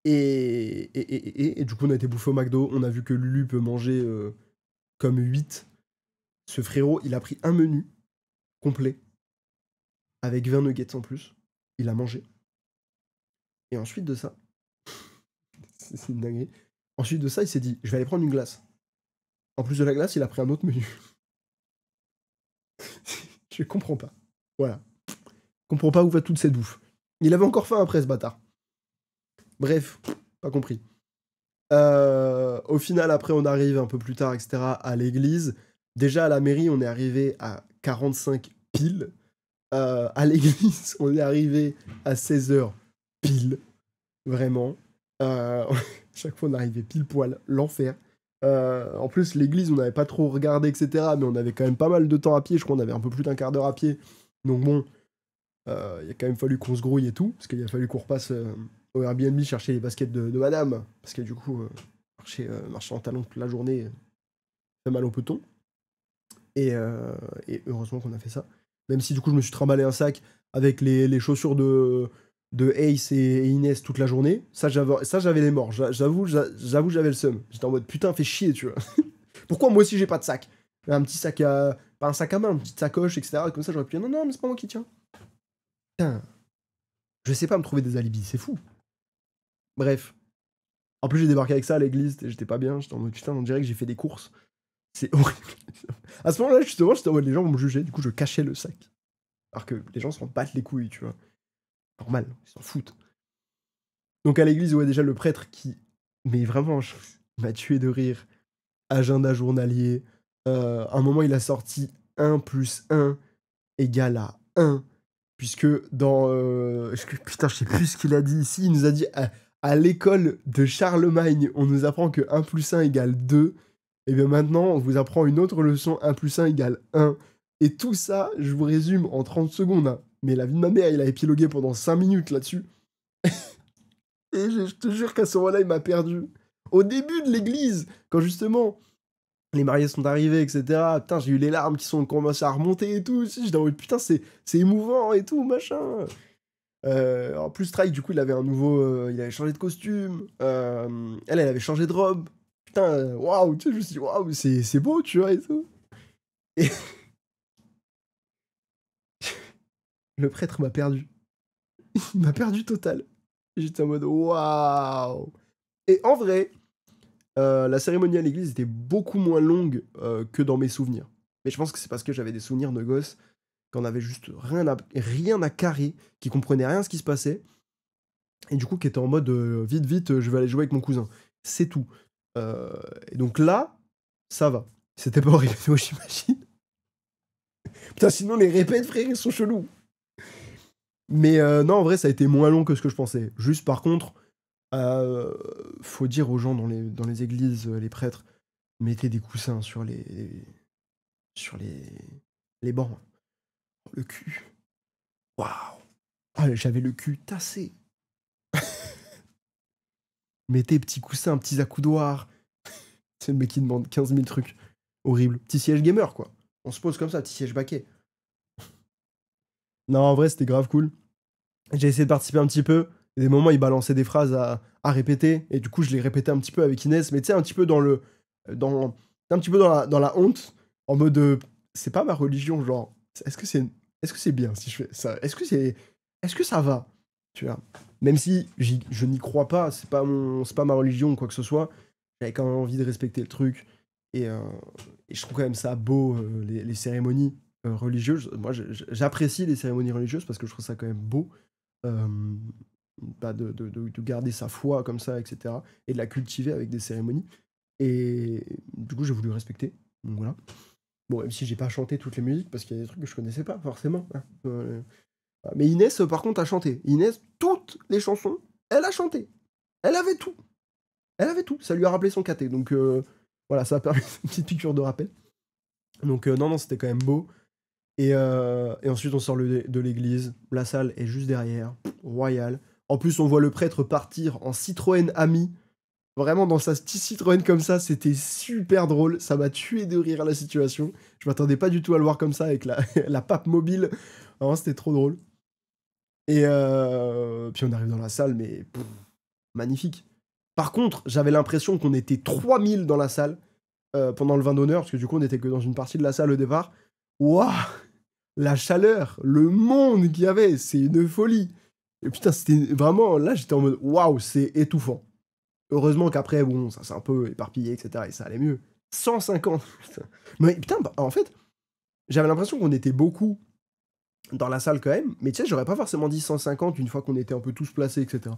Et du coup, on a été bouffé au McDo. On a vu que Lulu peut manger comme 8. Ce frérot, il a pris un menu complet avec 20 nuggets en plus. Il a mangé. Et ensuite de ça, c'est une dinguerie. Ensuite de ça, il s'est dit, je vais aller prendre une glace. En plus de la glace, il a pris un autre menu. Je comprends pas. Voilà. Je comprends pas où va toute cette bouffe. Il avait encore faim après, ce bâtard. Bref, pas compris. Au final, après, on arrive un peu plus tard, etc., à l'église. Déjà, à la mairie, on est arrivé à 45 pile. À l'église, on est arrivé à 16h pile. Vraiment. Chaque fois, on arrivait pile poil. L'enfer. En plus, l'église, on n'avait pas trop regardé, etc., mais on avait quand même pas mal de temps à pied. Je crois qu'on avait un peu plus d'un quart d'heure à pied. Donc bon, il a quand même fallu qu'on se grouille et tout, parce qu'il a fallu qu'on repasse au Airbnb chercher les baskets de madame, parce que du coup, marcher en talons toute la journée fait mal au peton. Et heureusement qu'on a fait ça. Même si du coup, je me suis trimballé un sac avec les chaussures de Ace et Inès toute la journée. Ça, j'avais les morts. J'avoue, j'avais le seum. J'étais en mode putain, fais chier, tu vois. Pourquoi moi aussi j'ai pas de sac? Un petit sac à. Pas un sac à main, une petite sacoche, etc. Comme ça, j'aurais pu dire non, non, mais c'est pas moi qui tiens. Putain. Je sais pas me trouver des alibis, c'est fou. Bref. En plus, j'ai débarqué avec ça à l'église, j'étais pas bien. J'étais en mode putain, on dirait que j'ai fait des courses. C'est horrible. À ce moment-là, justement, j'étais en mode les gens vont me juger, du coup, je cachais le sac. Alors que les gens s'en battent les couilles, tu vois. Normal, ils s'en foutent. Donc à l'église, ouais, déjà le prêtre qui. Mais vraiment, il m'a tué de rire. Agenda journalier. À un moment, il a sorti 1 + 1 égale à 1. Puisque dans. Putain, je sais plus ce qu'il a dit ici. Il nous a dit à l'école de Charlemagne, on nous apprend que 1 + 1 égale 2. Et bien maintenant, on vous apprend une autre leçon, 1 + 1 égale 1. Et tout ça, je vous résume en 30 secondes. Hein. Mais la vie de ma mère, il a épilogué pendant 5 minutes là-dessus. Et je te jure qu'à ce moment-là, il m'a perdu. Au début de l'église, quand justement les mariés sont arrivés, etc. Putain, j'ai eu les larmes qui sont commencé à remonter et tout. J'étais en mode putain, c'est émouvant et tout, machin. En plus, Strike, du coup, il avait un nouveau. Il avait changé de costume. Elle avait changé de robe. Putain, waouh, tu sais, je me suis dit, waouh, c'est beau, tu vois, et tout. Et le prêtre m'a perdu. Il m'a perdu total. J'étais en mode, waouh. Et en vrai, la cérémonie à l'église était beaucoup moins longue que dans mes souvenirs. Mais je pense que c'est parce que j'avais des souvenirs de gosse, qu'on avait juste rien à carrer, qui comprenaient rien à ce qui se passait. Et du coup, qui était en mode, vite, vite, je vais aller jouer avec mon cousin. C'est tout. Et donc là, ça va. C'était pas horrible, j'imagine. Putain, sinon les répètes, frère, ils sont chelous. Mais non, en vrai, ça a été moins long que ce que je pensais. Juste, par contre, faut dire aux gens dans les églises, les prêtres, mettez des coussins sur les bancs. Le cul. Waouh. Ah, j'avais le cul tassé. Mettez petits coussins, petits accoudoirs. C'est le mec qui demande 15 000 trucs. Horrible. Petit siège gamer, quoi. On se pose comme ça, petit siège baquet. Non, en vrai, c'était grave cool. J'ai essayé de participer un petit peu. Des moments, il balançait des phrases à répéter, et du coup, je les répétais un petit peu avec Inès, mais tu sais, un petit peu un petit peu dans la honte, en mode, c'est pas ma religion, genre, est-ce que c'est bien si je fais ça? Est-ce que ça va? Tu vois? Même si je n'y crois pas, c'est pas ma religion ou quoi que ce soit, j'avais quand même envie de respecter le truc, et, euh, et je trouve quand même ça beau, les cérémonies religieuses. Moi, j'apprécie les cérémonies religieuses parce que je trouve ça quand même beau. euh, de garder sa foi comme ça, etc. Et de la cultiver avec des cérémonies. Et du coup, j'ai voulu respecter. Donc voilà. Bon, même si j'ai pas chanté toutes les musiques, parce qu'il y a des trucs que je connaissais pas, forcément. Hein. Mais Inès, par contre, a chanté. Inès, toutes les chansons, elle a chanté. Elle avait tout. Elle avait tout. Ça lui a rappelé son caté. Donc voilà, ça a permis une petite piqûre de rappel. Donc non, non, c'était quand même beau. Et ensuite, on sort de l'église. La salle est juste derrière. Royal. En plus, on voit le prêtre partir en Citroën Ami. Vraiment, dans sa petite Citroën comme ça, c'était super drôle. Ça m'a tué de rire à la situation. Je m'attendais pas du tout à le voir comme ça avec la pape mobile. Vraiment, c'était trop drôle. Et puis on arrive dans la salle, mais magnifique. Par contre, j'avais l'impression qu'on était 3000 dans la salle pendant le vin d'honneur, parce que du coup, on était que dans une partie de la salle au départ. Waouh! La chaleur, le monde qu'il y avait, c'est une folie. Et putain, c'était vraiment. Là, j'étais en mode waouh, c'est étouffant. Heureusement qu'après, bon, ça s'est un peu éparpillé, etc. Et ça allait mieux. 150, putain. Mais putain, bah, en fait, j'avais l'impression qu'on était beaucoup dans la salle quand même. Mais tu sais, j'aurais pas forcément dit 150 une fois qu'on était un peu tous placés, etc.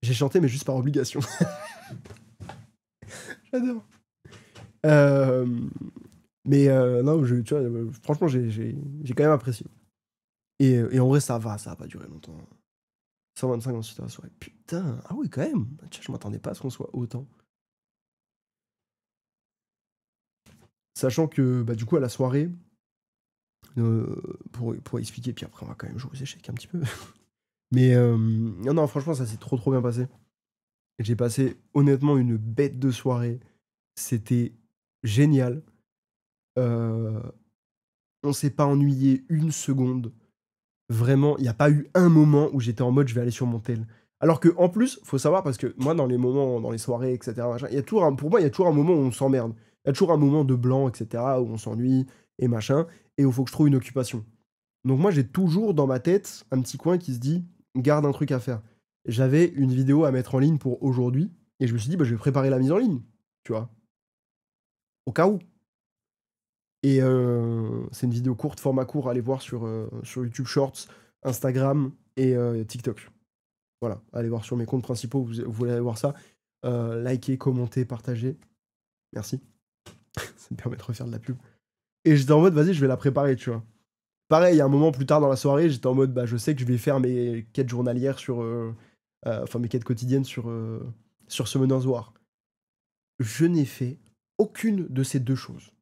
J'ai chanté, mais juste par obligation. J'adore. Euh, mais non, tu vois, franchement, j'ai quand même apprécié. Et en vrai, ça va pas durer longtemps. 125 ensuite à la soirée. Putain, ah oui, quand même. Tiens, je m'attendais pas à ce qu'on soit autant. Sachant que, bah, du coup, à la soirée, pour expliquer, puis après, on va quand même jouer aux échecs un petit peu. Mais non, non, franchement, ça s'est trop bien passé. J'ai passé, honnêtement, une bête de soirée. C'était génial. Euh, on s'est pas ennuyé une seconde. Vraiment, il n'y a pas eu un moment où j'étais en mode je vais aller sur mon tel. Alors que en plus, faut savoir, parce que moi, dans les moments, dans les soirées, etc., machin, pour moi, il y a toujours un moment où on s'emmerde. Il y a toujours un moment de blanc, etc., où on s'ennuie et machin, et où il faut que je trouve une occupation. Donc moi, j'ai toujours dans ma tête un petit coin qui se dit garde un truc à faire. J'avais une vidéo à mettre en ligne pour aujourd'hui, et je me suis dit bah, je vais préparer la mise en ligne, tu vois, au cas où. Et c'est une vidéo courte, format court, allez voir sur YouTube Shorts, Instagram et TikTok. Voilà, allez voir sur mes comptes principaux, vous voulez aller voir ça. Likez, commentez, partagez. Merci. Ça me permet de refaire de la pub. Et j'étais en mode, vas-y, je vais la préparer, tu vois. Pareil, il y a un moment plus tard dans la soirée, j'étais en mode, bah, je sais que je vais faire mes quêtes journalières enfin, mes quêtes quotidiennes sur Summoner's War. Je n'ai fait aucune de ces deux choses.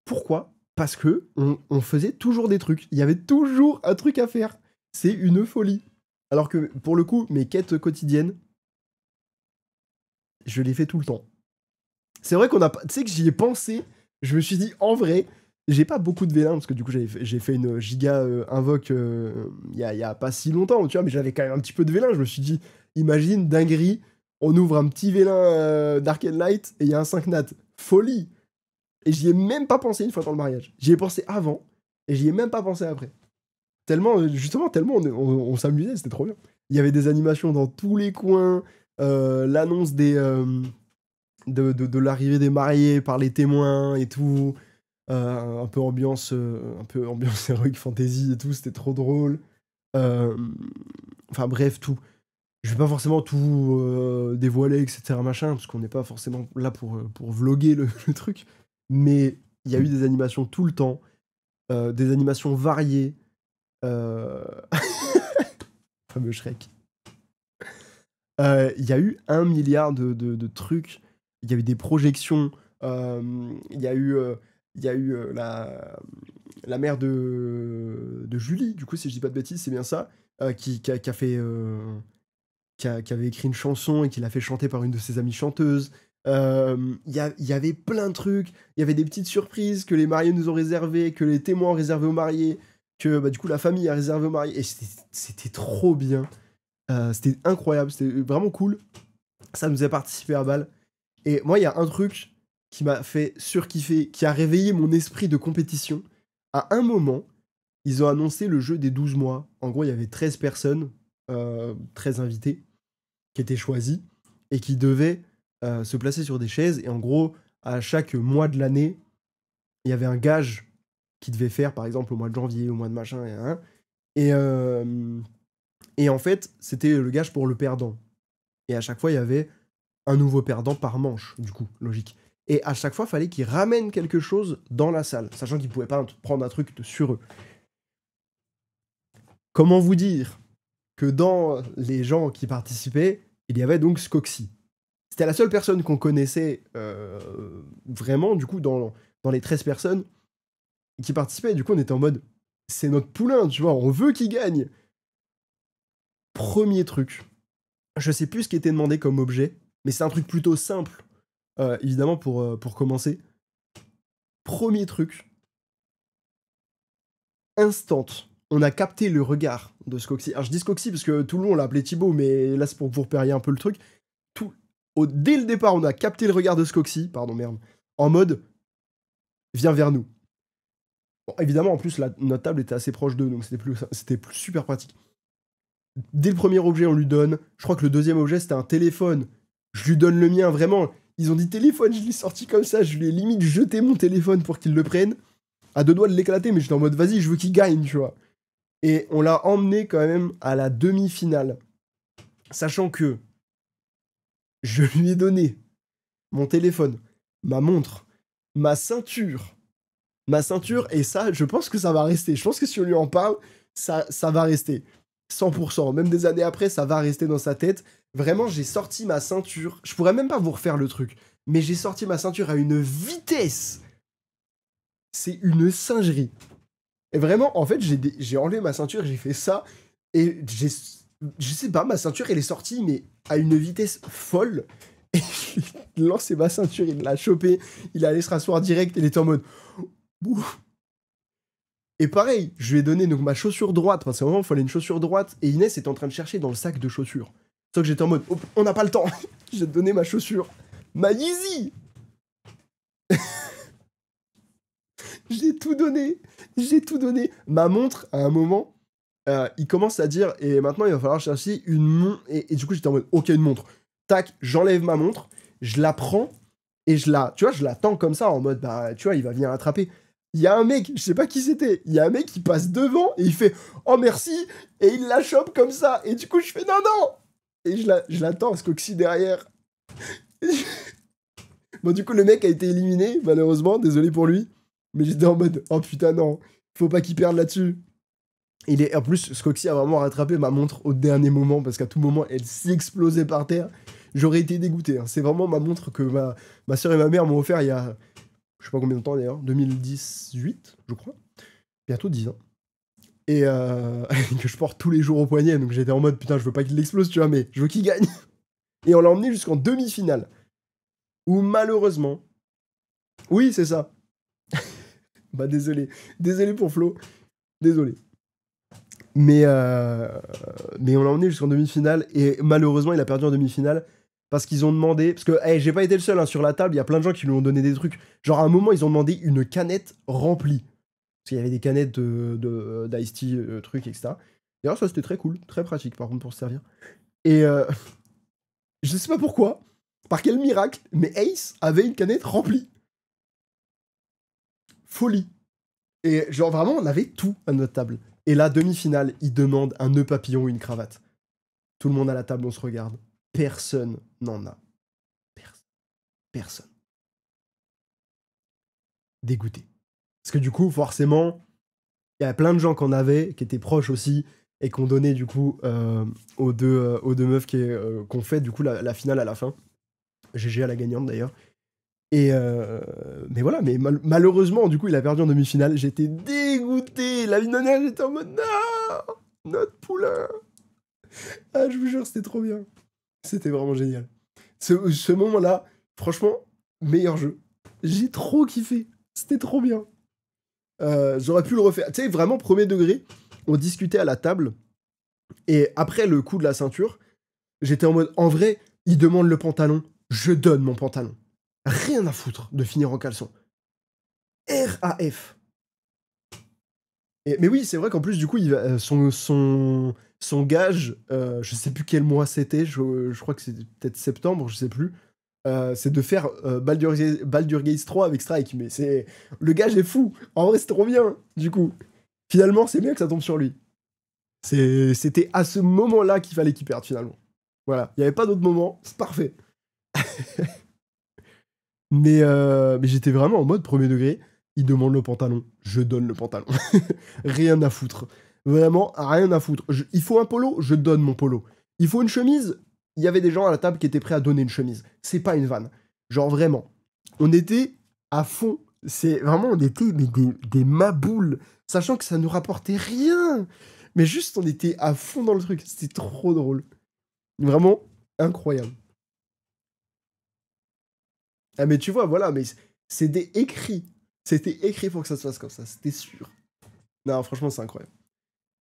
Pourquoi? Parce que on faisait toujours des trucs. Il y avait toujours un truc à faire. C'est une folie. Alors que, pour le coup, mes quêtes quotidiennes, je les fais tout le temps. C'est vrai qu'on a pas. Tu sais que j'y ai pensé. Je me suis dit, en vrai, j'ai pas beaucoup de vélin, parce que du coup, j'ai fait une giga invoque il y a pas si longtemps, tu vois, mais j'avais quand même un petit peu de vélin. Je me suis dit, imagine, dinguerie, on ouvre un petit vélin Dark and Light et il y a un 5 nat. Folie! Et j'y ai même pas pensé une fois dans le mariage. J'y ai pensé avant, et j'y ai même pas pensé après. Tellement, justement, tellement on s'amusait, c'était trop bien. Il y avait des animations dans tous les coins, l'annonce de l'arrivée des mariés par les témoins et tout, un peu ambiance Heroic Fantasy et tout, c'était trop drôle. Enfin bref, tout. Je vais pas forcément tout dévoiler, etc. machin, parce qu'on n'est pas forcément là pour vloguer le truc. Mais il y a eu des animations tout le temps, des animations variées. Fameux Shrek. Il y a eu 1 milliard de trucs. Il y a eu des projections. Il y a eu, la mère de Julie, du coup, si je dis pas de bêtises, c'est bien ça, qui a fait. Qui avait écrit une chanson et qui l'a fait chanter par une de ses amies chanteuses. Il y avait plein de trucs. Il y avait des petites surprises que les mariés nous ont réservées, que les témoins ont réservées aux mariés, que bah, du coup la famille a réservé aux mariés. Et c'était trop bien. C'était incroyable, c'était vraiment cool. Ça nous a participé à balle. Et moi, il y a un truc qui m'a fait surkiffer, qui a réveillé mon esprit de compétition. À un moment, ils ont annoncé le jeu des 12 mois. En gros, il y avait 13 personnes, 13 invités, qui étaient choisis et qui devaient se placer sur des chaises. Et en gros, à chaque mois de l'année, il y avait un gage qu'ils devaient faire, par exemple, au mois de janvier, au mois de machin, et en fait, c'était le gage pour le perdant. Et à chaque fois, il y avait un nouveau perdant par manche, du coup, logique. Et à chaque fois, il fallait qu'ils ramènent quelque chose dans la salle, sachant qu'ils ne pouvaient pas prendre un truc sur eux. Comment vous dire que dans les gens qui participaient, il y avait donc Skoxy. C'était la seule personne qu'on connaissait vraiment, du coup, dans les 13 personnes qui participaient. Du coup, on était en mode, c'est notre poulain, tu vois, on veut qu'il gagne. Premier truc, je sais plus ce qui était demandé comme objet, mais c'est un truc plutôt simple, évidemment, pour commencer. Premier truc, instant, on a capté le regard de Skoxy. Alors je dis Skoxy parce que tout le long on l'a appelé Thibaut, mais là c'est pour vous repérer un peu le truc. Dès le départ, on a capté le regard de Skoxy, en mode, viens vers nous. Bon, évidemment, en plus, notre table était assez proche d'eux, donc c'était super pratique. Dès le premier objet, on lui donne. Je crois que le deuxième objet, c'était un téléphone. Je lui donne le mien, vraiment. Ils ont dit téléphone, je l'ai sorti comme ça. Je lui ai limite jeté mon téléphone pour qu'il le prenne. À 2 doigts de l'éclater, mais j'étais en mode, vas-y, je veux qu'il gagne, tu vois. Et on l'a emmené quand même à la demi-finale. Sachant que je lui ai donné mon téléphone, ma montre, ma ceinture, et ça, je pense que ça va rester. Je pense que si on lui en parle, ça va rester. 100%. Même des années après, ça va rester dans sa tête. Vraiment, j'ai sorti ma ceinture. Je pourrais même pas vous refaire le truc, mais j'ai sorti ma ceinture à une vitesse. C'est une singerie. Et vraiment, en fait, j'ai enlevé ma ceinture, j'ai fait ça, et je sais pas, ma ceinture, elle est sortie, mais à une vitesse folle. Et il a lancé ma ceinture, il l'a chopé, il est allé se rasseoir direct, il était en mode... Ouh. Et pareil, je lui ai donné donc ma chaussure droite, parce qu'à un moment, il fallait une chaussure droite, et Inès était en train de chercher dans le sac de chaussures. Sauf que j'étais en mode, oh, on n'a pas le temps. J'ai donné ma chaussure. Ma Yeezy. J'ai tout donné. Ma montre, à un moment, il commence à dire, et maintenant, il va falloir chercher une montre. Et du coup, j'étais en mode, ok, une montre. Tac, j'enlève ma montre, je la prends, et je la tends comme ça, en mode, bah, tu vois, il va venir attraper. Il y a un mec, je sais pas qui c'était, il y a un mec qui passe devant, et il fait, oh merci, et il la chope comme ça. Et du coup, je fais, non, non. Et je l'attends, Skoxy derrière. Bon, du coup, le mec a été éliminé, malheureusement, désolé pour lui. Mais j'étais en mode, oh putain, non, faut pas qu'il perde là-dessus. En plus, Skoxy a vraiment rattrapé ma montre au dernier moment, parce qu'à tout moment, elle s'explosait par terre. J'aurais été dégoûté. Hein. C'est vraiment ma montre que ma soeur et ma mère m'ont offert il y a, je sais pas combien de temps d'ailleurs, 2018, je crois. Bientôt 10 ans. Et que je porte tous les jours au poignet, donc j'étais en mode, putain, je veux pas qu'il explose, tu vois, mais je veux qu'il gagne. Et on l'a emmené jusqu'en demi-finale. Où malheureusement... Oui, c'est ça. Bah désolé. Désolé pour Flo. Désolé. Mais on l'a emmené jusqu'en demi-finale. Et malheureusement, il a perdu en demi-finale. Parce qu'ils ont demandé... Parce que j'ai pas été le seul, hein, sur la table, il y a plein de gens qui lui ont donné des trucs. Genre à un moment, ils ont demandé une canette remplie. Parce qu'il y avait des canettes d'Ice Tea, trucs, etc. D'ailleurs, ça c'était très cool. Très pratique, par contre, pour se servir. Et je sais pas pourquoi. Par quel miracle, mais Ace avait une canette remplie. Folie. Et genre vraiment, on avait tout à notre table. Et là, demi-finale, il demande un nœud papillon ou une cravate. Tout le monde à la table, on se regarde. Personne n'en a. Personne. Dégoûté. Parce que du coup, forcément, il y a plein de gens qu'on avait, qui étaient proches aussi, et qu'on donnait du coup aux deux meufs qu'on fait du coup la finale à la fin. GG à la gagnante d'ailleurs. Et mais voilà, mais malheureusement, du coup, il a perdu en demi-finale. J'étais dégoûté. La vie dernière, j'étais en mode non, notre poulain. Ah, je vous jure, c'était trop bien. C'était vraiment génial. Ce moment-là, franchement, meilleur jeu. J'ai trop kiffé. C'était trop bien. J'aurais pu le refaire. Tu sais, vraiment, premier degré, on discutait à la table. Et après le coup de la ceinture, j'étais en mode, en vrai, il demande le pantalon, je donne mon pantalon. Rien à foutre de finir en caleçon. RAF. Mais oui, c'est vrai qu'en plus, du coup, son gage, je sais plus quel mois c'était, je crois que c'était peut-être septembre, je sais plus, c'est de faire Baldur's Gate 3 avec Strike. Mais le gage est fou. En vrai, c'est trop bien, du coup. Finalement, c'est bien que ça tombe sur lui. C'était à ce moment-là qu'il fallait qu'il perde, finalement. Voilà, il n'y avait pas d'autre moment, c'est parfait. Mais j'étais vraiment en mode premier degré. Il demande le pantalon, je donne le pantalon. Rien à foutre. Vraiment, rien à foutre. Il faut un polo, je donne mon polo. Il faut une chemise, il y avait des gens à la table qui étaient prêts à donner une chemise. C'est pas une vanne. Genre vraiment. On était à fond. C'est vraiment, on était mais des maboules. Sachant que ça nous rapportait rien. Mais juste, on était à fond dans le truc. C'était trop drôle. Vraiment incroyable. Ah, mais tu vois, voilà, mais c'était écrit. C'était écrit pour que ça se fasse comme ça, c'était sûr. Non, franchement, c'est incroyable.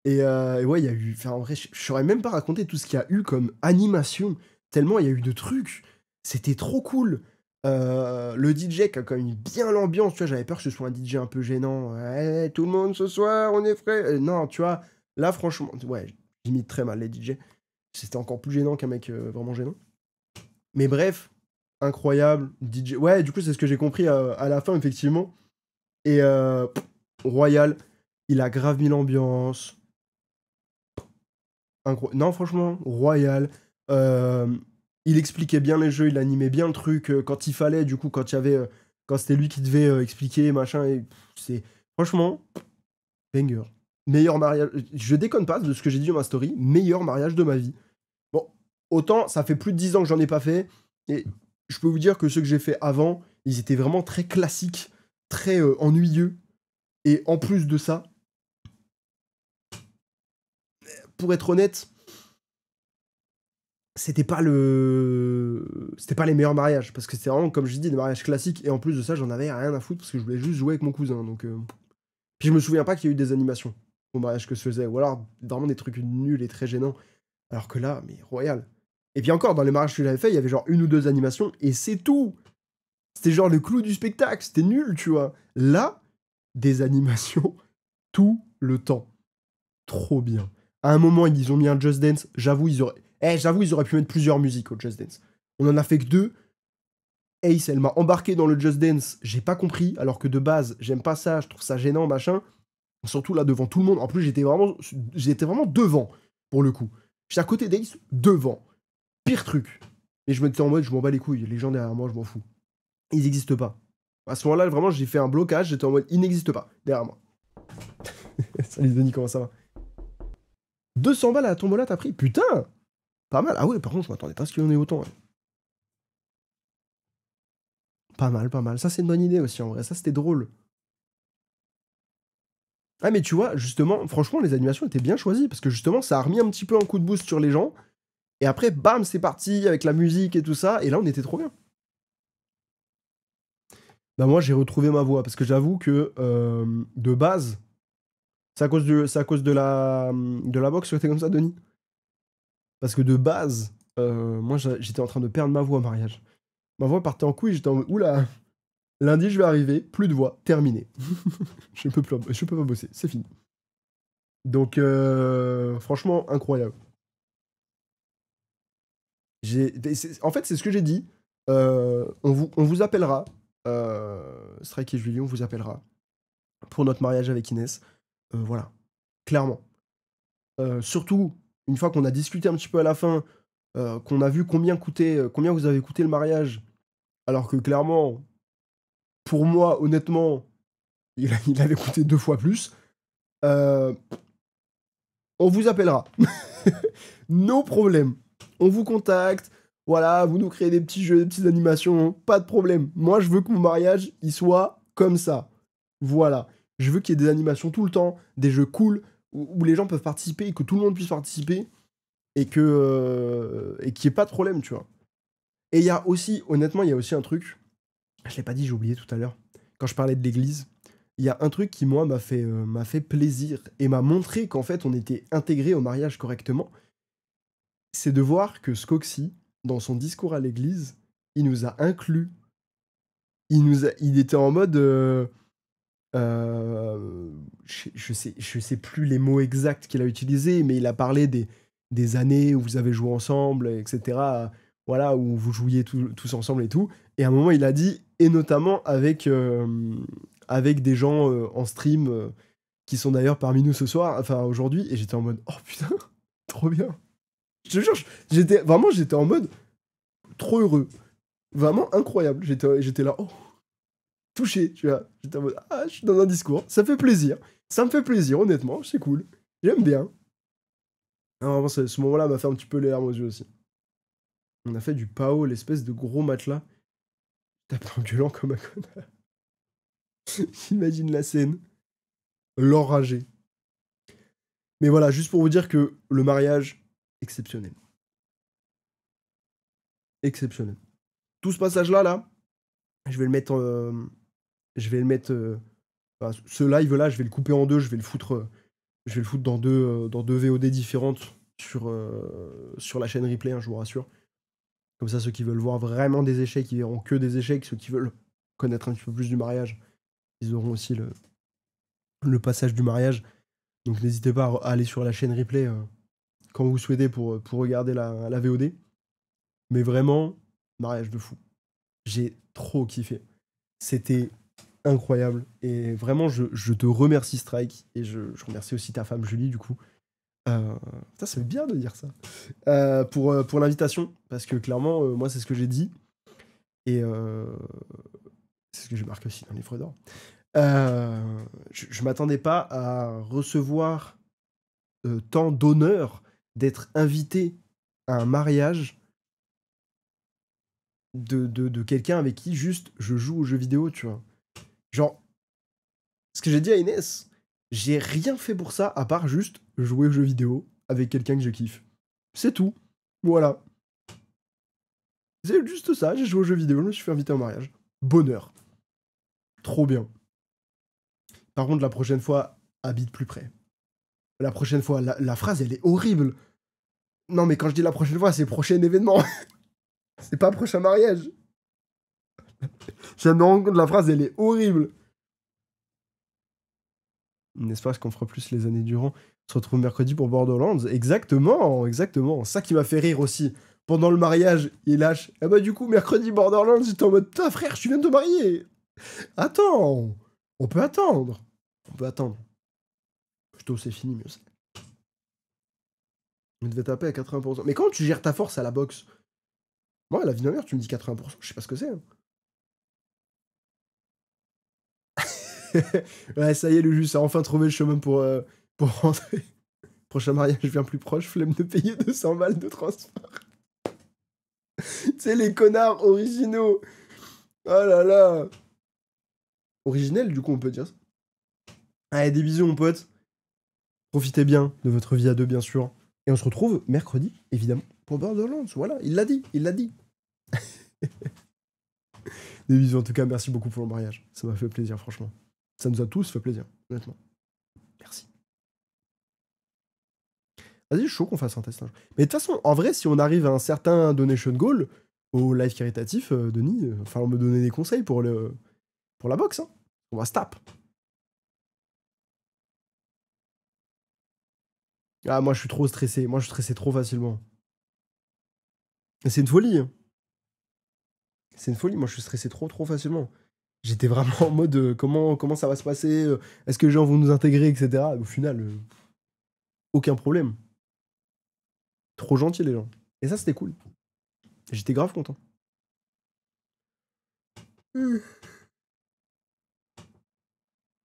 Et ouais, il y a eu. Enfin, en vrai, je saurais même pas raconter tout ce qu'il y a eu comme animation. Tellement il y a eu de trucs. C'était trop cool. Le DJ qui a quand même mis bien l'ambiance. Tu vois, j'avais peur que ce soit un DJ un peu gênant. Ouais, tout le monde ce soir, on est frais. Non, tu vois, là, franchement, ouais, j'imite très mal les DJ. C'était encore plus gênant qu'un mec vraiment gênant. Mais bref, incroyable. DJ. Ouais, du coup, c'est ce que j'ai compris à la fin, effectivement. Et Royal, il a grave mis l'ambiance. Non, franchement, Royal. Euh, il expliquait bien les jeux, il animait bien le truc quand il fallait, du coup, quand il y avait. Quand c'était lui qui devait expliquer, machin. Et c'est. Franchement, banger. Meilleur mariage. Je déconne pas de ce que j'ai dit dans ma story. Meilleur mariage de ma vie. Bon, autant, ça fait plus de 10 ans que j'en ai pas fait. Et je peux vous dire que ceux que j'ai fait avant, ils étaient vraiment très classiques, très ennuyeux. Et en plus de ça, pour être honnête, c'était pas les meilleurs mariages. Parce que c'était vraiment, comme je dis, des mariages classiques. Et en plus de ça, j'en avais rien à foutre parce que je voulais juste jouer avec mon cousin. Donc, Puis je me souviens pas qu'il y a eu des animations au mariage que je faisais. Ou alors vraiment des trucs nuls et très gênants. Alors que là, mais royal. Et puis encore, dans les mariages que j'avais fait, il y avait genre 1 ou 2 animations. Et c'est tout. C'était genre le clou du spectacle. C'était nul, tu vois. Là, des animations tout le temps. Trop bien. À un moment, ils ont mis un Just Dance. J'avoue, ils auraient pu mettre plusieurs musiques au Just Dance. On en a fait que 2. Ace, elle m'a embarqué dans le Just Dance. J'ai pas compris, alors que de base, j'aime pas ça. Je trouve ça gênant, machin. Surtout là, devant tout le monde. En plus, j'étais vraiment devant, pour le coup. J'étais à côté d'Ace, devant. Pire truc. Et je me disais en mode, je m'en bats les couilles. Les gens derrière moi, je m'en fous. Ils n'existent pas. À ce moment-là, vraiment, j'ai fait un blocage. J'étais en mode, ils n'existent pas, derrière moi. Salut Denis, comment ça va? 200 balles à la tombola, t'as pris? Putain! Pas mal. Ah ouais, par contre, je m'attendais pas à ce qu'il y en ait autant. Ouais. Pas mal, pas mal. Ça, c'est une bonne idée aussi, en vrai. Ça, c'était drôle. Ah, mais tu vois, justement, franchement, les animations étaient bien choisies. Parce que justement, ça a remis un petit peu un coup de boost sur les gens. Et après, bam, c'est parti avec la musique et tout ça. Et là, on était trop bien. Bah, moi, j'ai retrouvé ma voix. Parce que j'avoue que, de base, c'est à cause de la boxe que t'es comme ça, Denis? Parce que de base, moi, j'étais en train de perdre ma voix au mariage. Ma voix partait en couille, j'étais en mode, oula, lundi, je vais arriver, plus de voix, terminé. je peux pas bosser, c'est fini. Donc, franchement, incroyable. En fait, c'est ce que j'ai dit. On vous appellera. Strike et Julie, on vous appellera pour notre mariage avec Inès. Voilà, clairement. Surtout, une fois qu'on a discuté un petit peu à la fin, qu'on a vu combien vous avez coûté le mariage, alors que clairement, pour moi, honnêtement, il avait coûté 2 fois plus. On vous appellera. No problème. On vous contacte. Voilà, vous nous créez des petits jeux, des petites animations. Pas de problème. Moi, je veux que mon mariage, il soit comme ça. Voilà. Je veux qu'il y ait des animations tout le temps, des jeux cool, où les gens peuvent participer et que tout le monde puisse participer. Et qu'il n'y ait pas de problème, tu vois. Et honnêtement, il y a aussi un truc. Je l'ai pas dit, j'ai oublié tout à l'heure. Quand je parlais de l'église. il y a un truc qui, moi, m'a fait plaisir et m'a montré qu'en fait, on était intégré au mariage correctement. C'est de voir que Skoxy, dans son discours à l'église, il nous a inclus. Il était en mode. Je sais plus les mots exacts qu'il a utilisés, mais il a parlé des années où vous avez joué ensemble, etc. Voilà, où vous jouiez tous ensemble et tout. Et à un moment, il a dit, et notamment avec des gens en stream qui sont d'ailleurs parmi nous ce soir, enfin aujourd'hui, et j'étais en mode, oh putain, trop bien. Je te jure, j'étais en mode trop heureux. Vraiment incroyable. J'étais là, oh, touché, tu vois. J'étais en mode, ah, je suis dans un discours, ça fait plaisir. Ça me fait plaisir, honnêtement, c'est cool. J'aime bien. Alors, vraiment, ce moment-là m'a fait un petit peu les larmes aux yeux aussi. On a fait du Pao, l'espèce de gros matelas. Tape en gueulant comme un connard. J'imagine la scène. L'enragé. Mais voilà, juste pour vous dire que le mariage, exceptionnel. Exceptionnel. Tout ce passage-là, là, je vais le mettre... enfin, ce live-là, je vais le couper en deux, je vais le foutre dans deux VOD différentes sur la chaîne replay, hein, je vous rassure. Comme ça, ceux qui veulent voir vraiment des échecs, ils verront que des échecs. Ceux qui veulent connaître un petit peu plus du mariage, ils auront aussi le passage du mariage. Donc n'hésitez pas à aller sur la chaîne replay quand vous souhaitez pour regarder la VOD. Mais vraiment, mariage de fou. J'ai trop kiffé. C'était incroyable. Et vraiment, je te remercie, Strike. Et je remercie aussi ta femme, Julie, du coup. Ça fait bien de dire ça. Pour l'invitation. Parce que clairement, moi, c'est ce que j'ai dit. Et c'est ce que j'ai marqué aussi dans les livres d'or. Je m'attendais pas à recevoir tant d'honneur d'être invité à un mariage de quelqu'un avec qui juste je joue aux jeux vidéo, tu vois. Genre, ce que j'ai dit à Inès, j'ai rien fait pour ça à part juste jouer aux jeux vidéo avec quelqu'un que je kiffe. C'est tout. Voilà. C'est juste ça, j'ai joué aux jeux vidéo, je me suis fait inviter au mariage. Bonheur. Trop bien. Par contre, la prochaine fois, habite plus près. La prochaine fois, la phrase, elle est horrible. Non, mais quand je dis la prochaine fois, c'est prochain événement. C'est pas prochain mariage. Je viens de me rendre compte, la phrase, elle est horrible. N'est-ce pas, ce qu'on fera plus les années durant. On se retrouve mercredi pour Borderlands. Exactement, exactement. Ça qui m'a fait rire aussi. Pendant le mariage, il lâche. Ah bah du coup, mercredi Borderlands, j'étais en mode, putain frère, je viens de te marier. Attends, on peut attendre. On peut attendre. Plutôt c'est fini, mieux c'est. On devait taper à 80%. Mais comment tu gères ta force à la boxe? Moi, à la vie de ma mère, tu me dis 80%, je sais pas ce que c'est. Hein. Ouais, ça y est, le juge a enfin trouvé le chemin pour rentrer. Prochain mariage, je viens plus proche, flemme de payer 200 balles de transport. Tu sais, les connards originaux. Oh là là. Originel, du coup, on peut dire ça. Allez, des bisous, mon pote. Profitez bien de votre vie à deux, bien sûr. Et on se retrouve mercredi, évidemment, pour Borderlands. Voilà, il l'a dit, il l'a dit. Des bisous, en tout cas, merci beaucoup pour le mariage. Ça m'a fait plaisir, franchement. Ça nous a tous fait plaisir, honnêtement. Merci. Vas-y, je suis chaud qu'on fasse un test. Mais de toute façon, en vrai, si on arrive à un certain donation goal au live caritatif, Denis, il va falloir me donner des conseils pour la boxe. Hein. On va se taper. Ah, moi, je suis trop stressé. Moi, je stressais trop facilement. C'est une folie. Hein. C'est une folie. Moi, je suis stressé trop facilement. J'étais vraiment en mode comment ça va se passer, est-ce que les gens vont nous intégrer, etc. Au final, aucun problème. Trop gentils, les gens. Et ça, c'était cool. J'étais grave content.